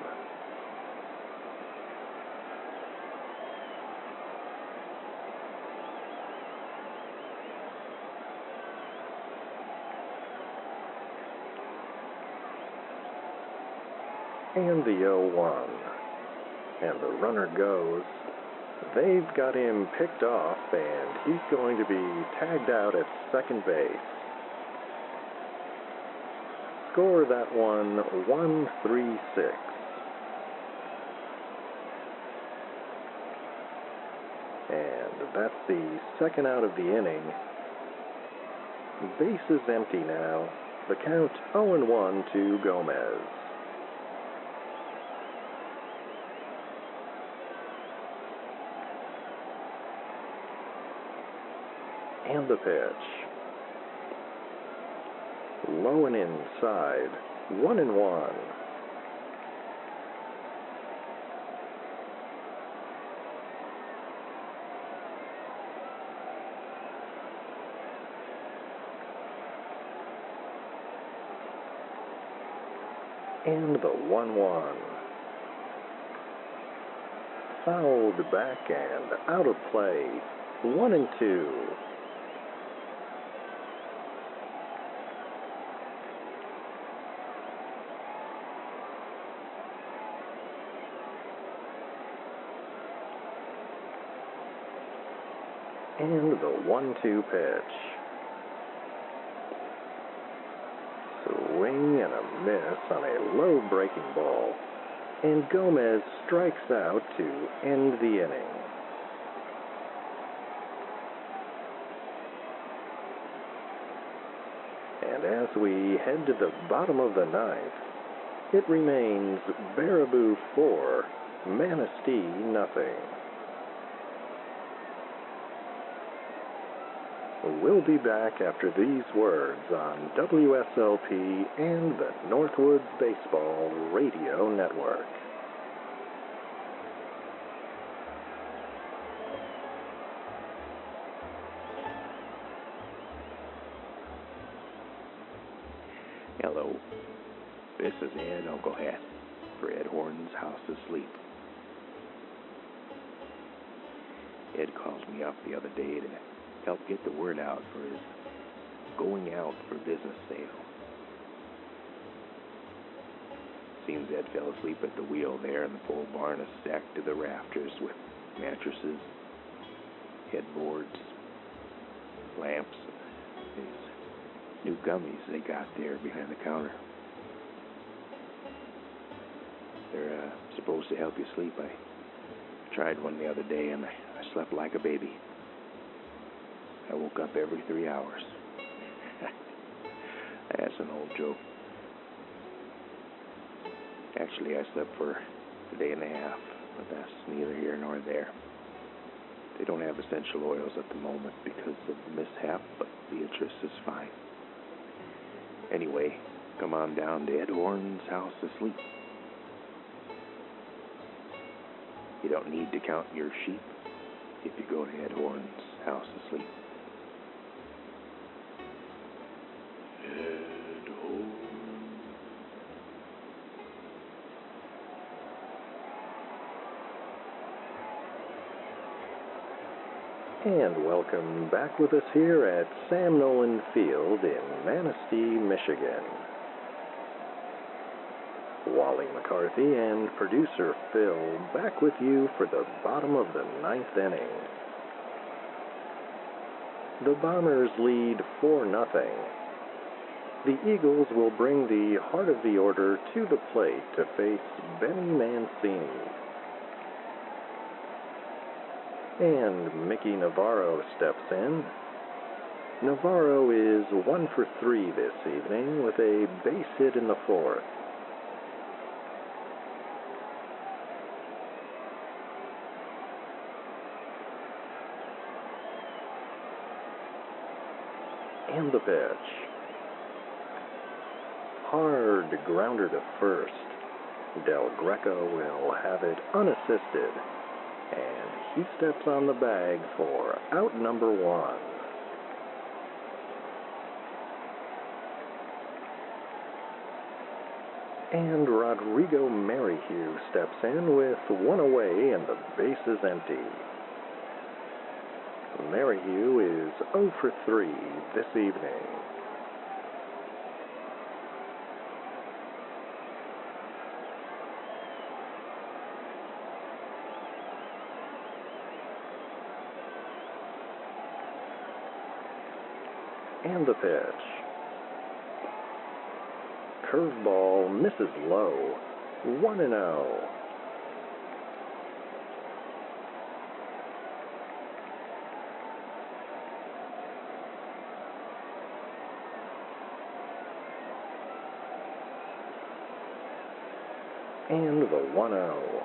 And the 0-1. And the runner goes. They've got him picked off, and he's going to be tagged out at second base. Score that one 1-3-6. And that's the second out of the inning. Base is empty now. The count 0-1 to Gomez. And the pitch. Low and inside. 1-1. And the 1-1. Fouled back and out of play. 1-2. And the 1-2 pitch. Swing and a miss on a low breaking ball, and Gomez strikes out to end the inning. And as we head to the bottom of the ninth, it remains Baraboo 4, Manistee nothing. We'll be back after these words on WSLP and the Northwoods Baseball Radio Network. Hello, this is Ed Uncle Hat for Ed Horton's House Asleep. Ed called me up the other day to help get the word out for his going out for business sale. Seems Ed fell asleep at the wheel there, and the pole barn is stacked to the rafters with mattresses, headboards, lamps, and these new gummies they got there behind the counter. They're supposed to help you sleep. I tried one the other day, and I slept like a baby. I woke up every 3 hours. That's an old joke. Actually, I slept for a day and a half, but that's neither here nor there. They don't have essential oils at the moment because of the mishap, but Beatrice is fine. Anyway, come on down to Ed Horton's House Asleep. You don't need to count your sheep if you go to Ed Horton's House Asleep. Ed Horton. And welcome back with us here at Sam Nolan Field in Manistee, Michigan. Wally McCarthy and producer Phil back with you for the bottom of the ninth inning. The Bombers lead 4-0. The Eagles will bring the heart of the order to the plate to face Benny Mancini. And Mickey Navarro steps in. Navarro is 1 for 3 this evening with a base hit in the fourth. And the pitch. Hard grounder to first. Del Greco will have it unassisted, and he steps on the bag for out number 1. And Rodrigo Merrihew steps in with 1 away and the base is empty. Merrihew is 0 for 3 this evening. And the pitch. Curveball misses low. 1-0. And the 1-0.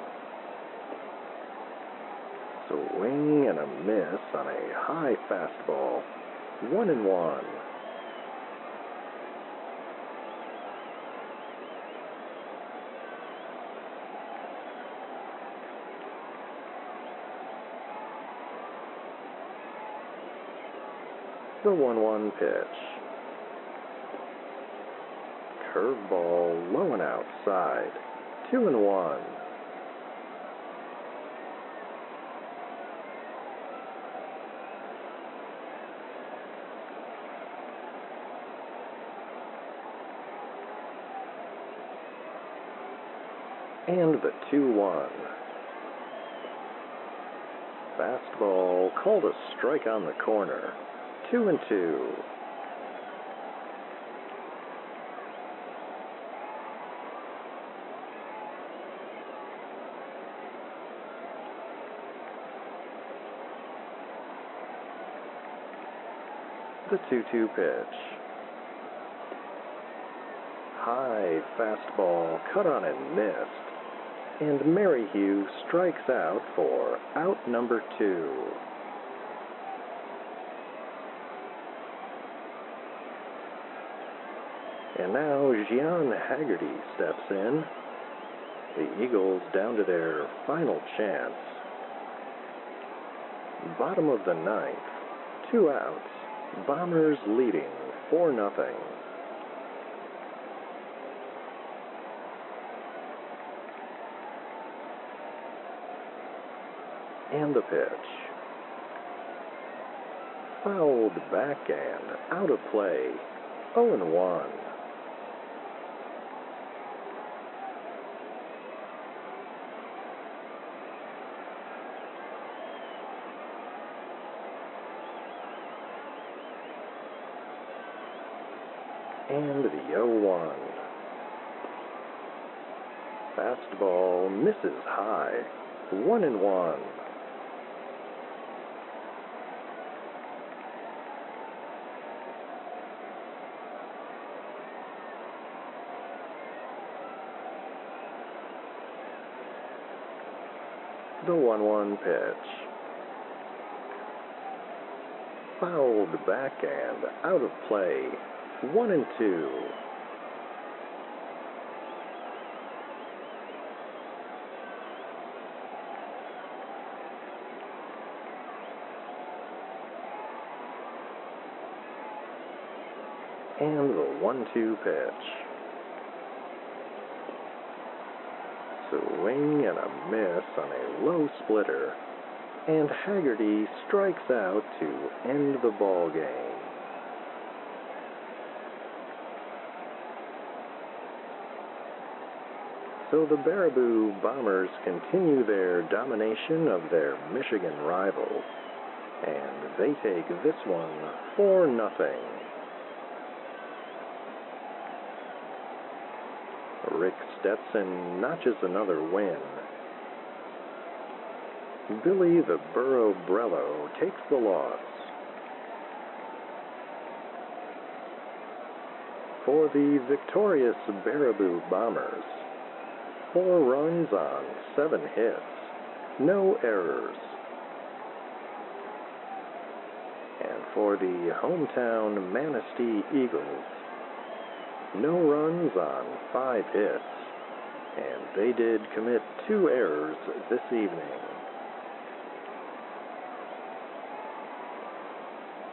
Swing and a miss on a high fastball. 1-1. The 1-1 pitch. Curveball low and outside. 2-1. And the 2-1. Fastball called a strike on the corner. 2-2. The 2-2 pitch. High fastball cut on and missed, and Maryhugh strikes out for out number 2. And now Gian Haggerty steps in. The Eagles down to their final chance. Bottom of the ninth, 2 outs. Bombers leading 4-0. And the pitch. Fouled back and out of play. 0-1. And the 0-1. Fastball misses high. 1-1. The 1-1 pitch. Fouled back and out of play. 1-2. And the 1-2 pitch. Swing and a miss on a low splitter, and Haggerty strikes out to end the ball game. So the Baraboo Bombers continue their domination of their Michigan rivals, and they take this one 4-0. Rick Stetson notches another win. Billy the Burro Brello takes the loss. For the victorious Baraboo Bombers, 4 runs on 7 hits, no errors. And for the hometown Manistee Eagles, no runs on 5 hits, and they did commit 2 errors this evening.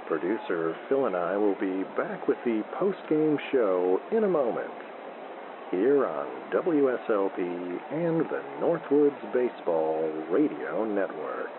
Producer Phil and I will be back with the post-game show in a moment, here on WSLP and the Northwoods Baseball Radio Network.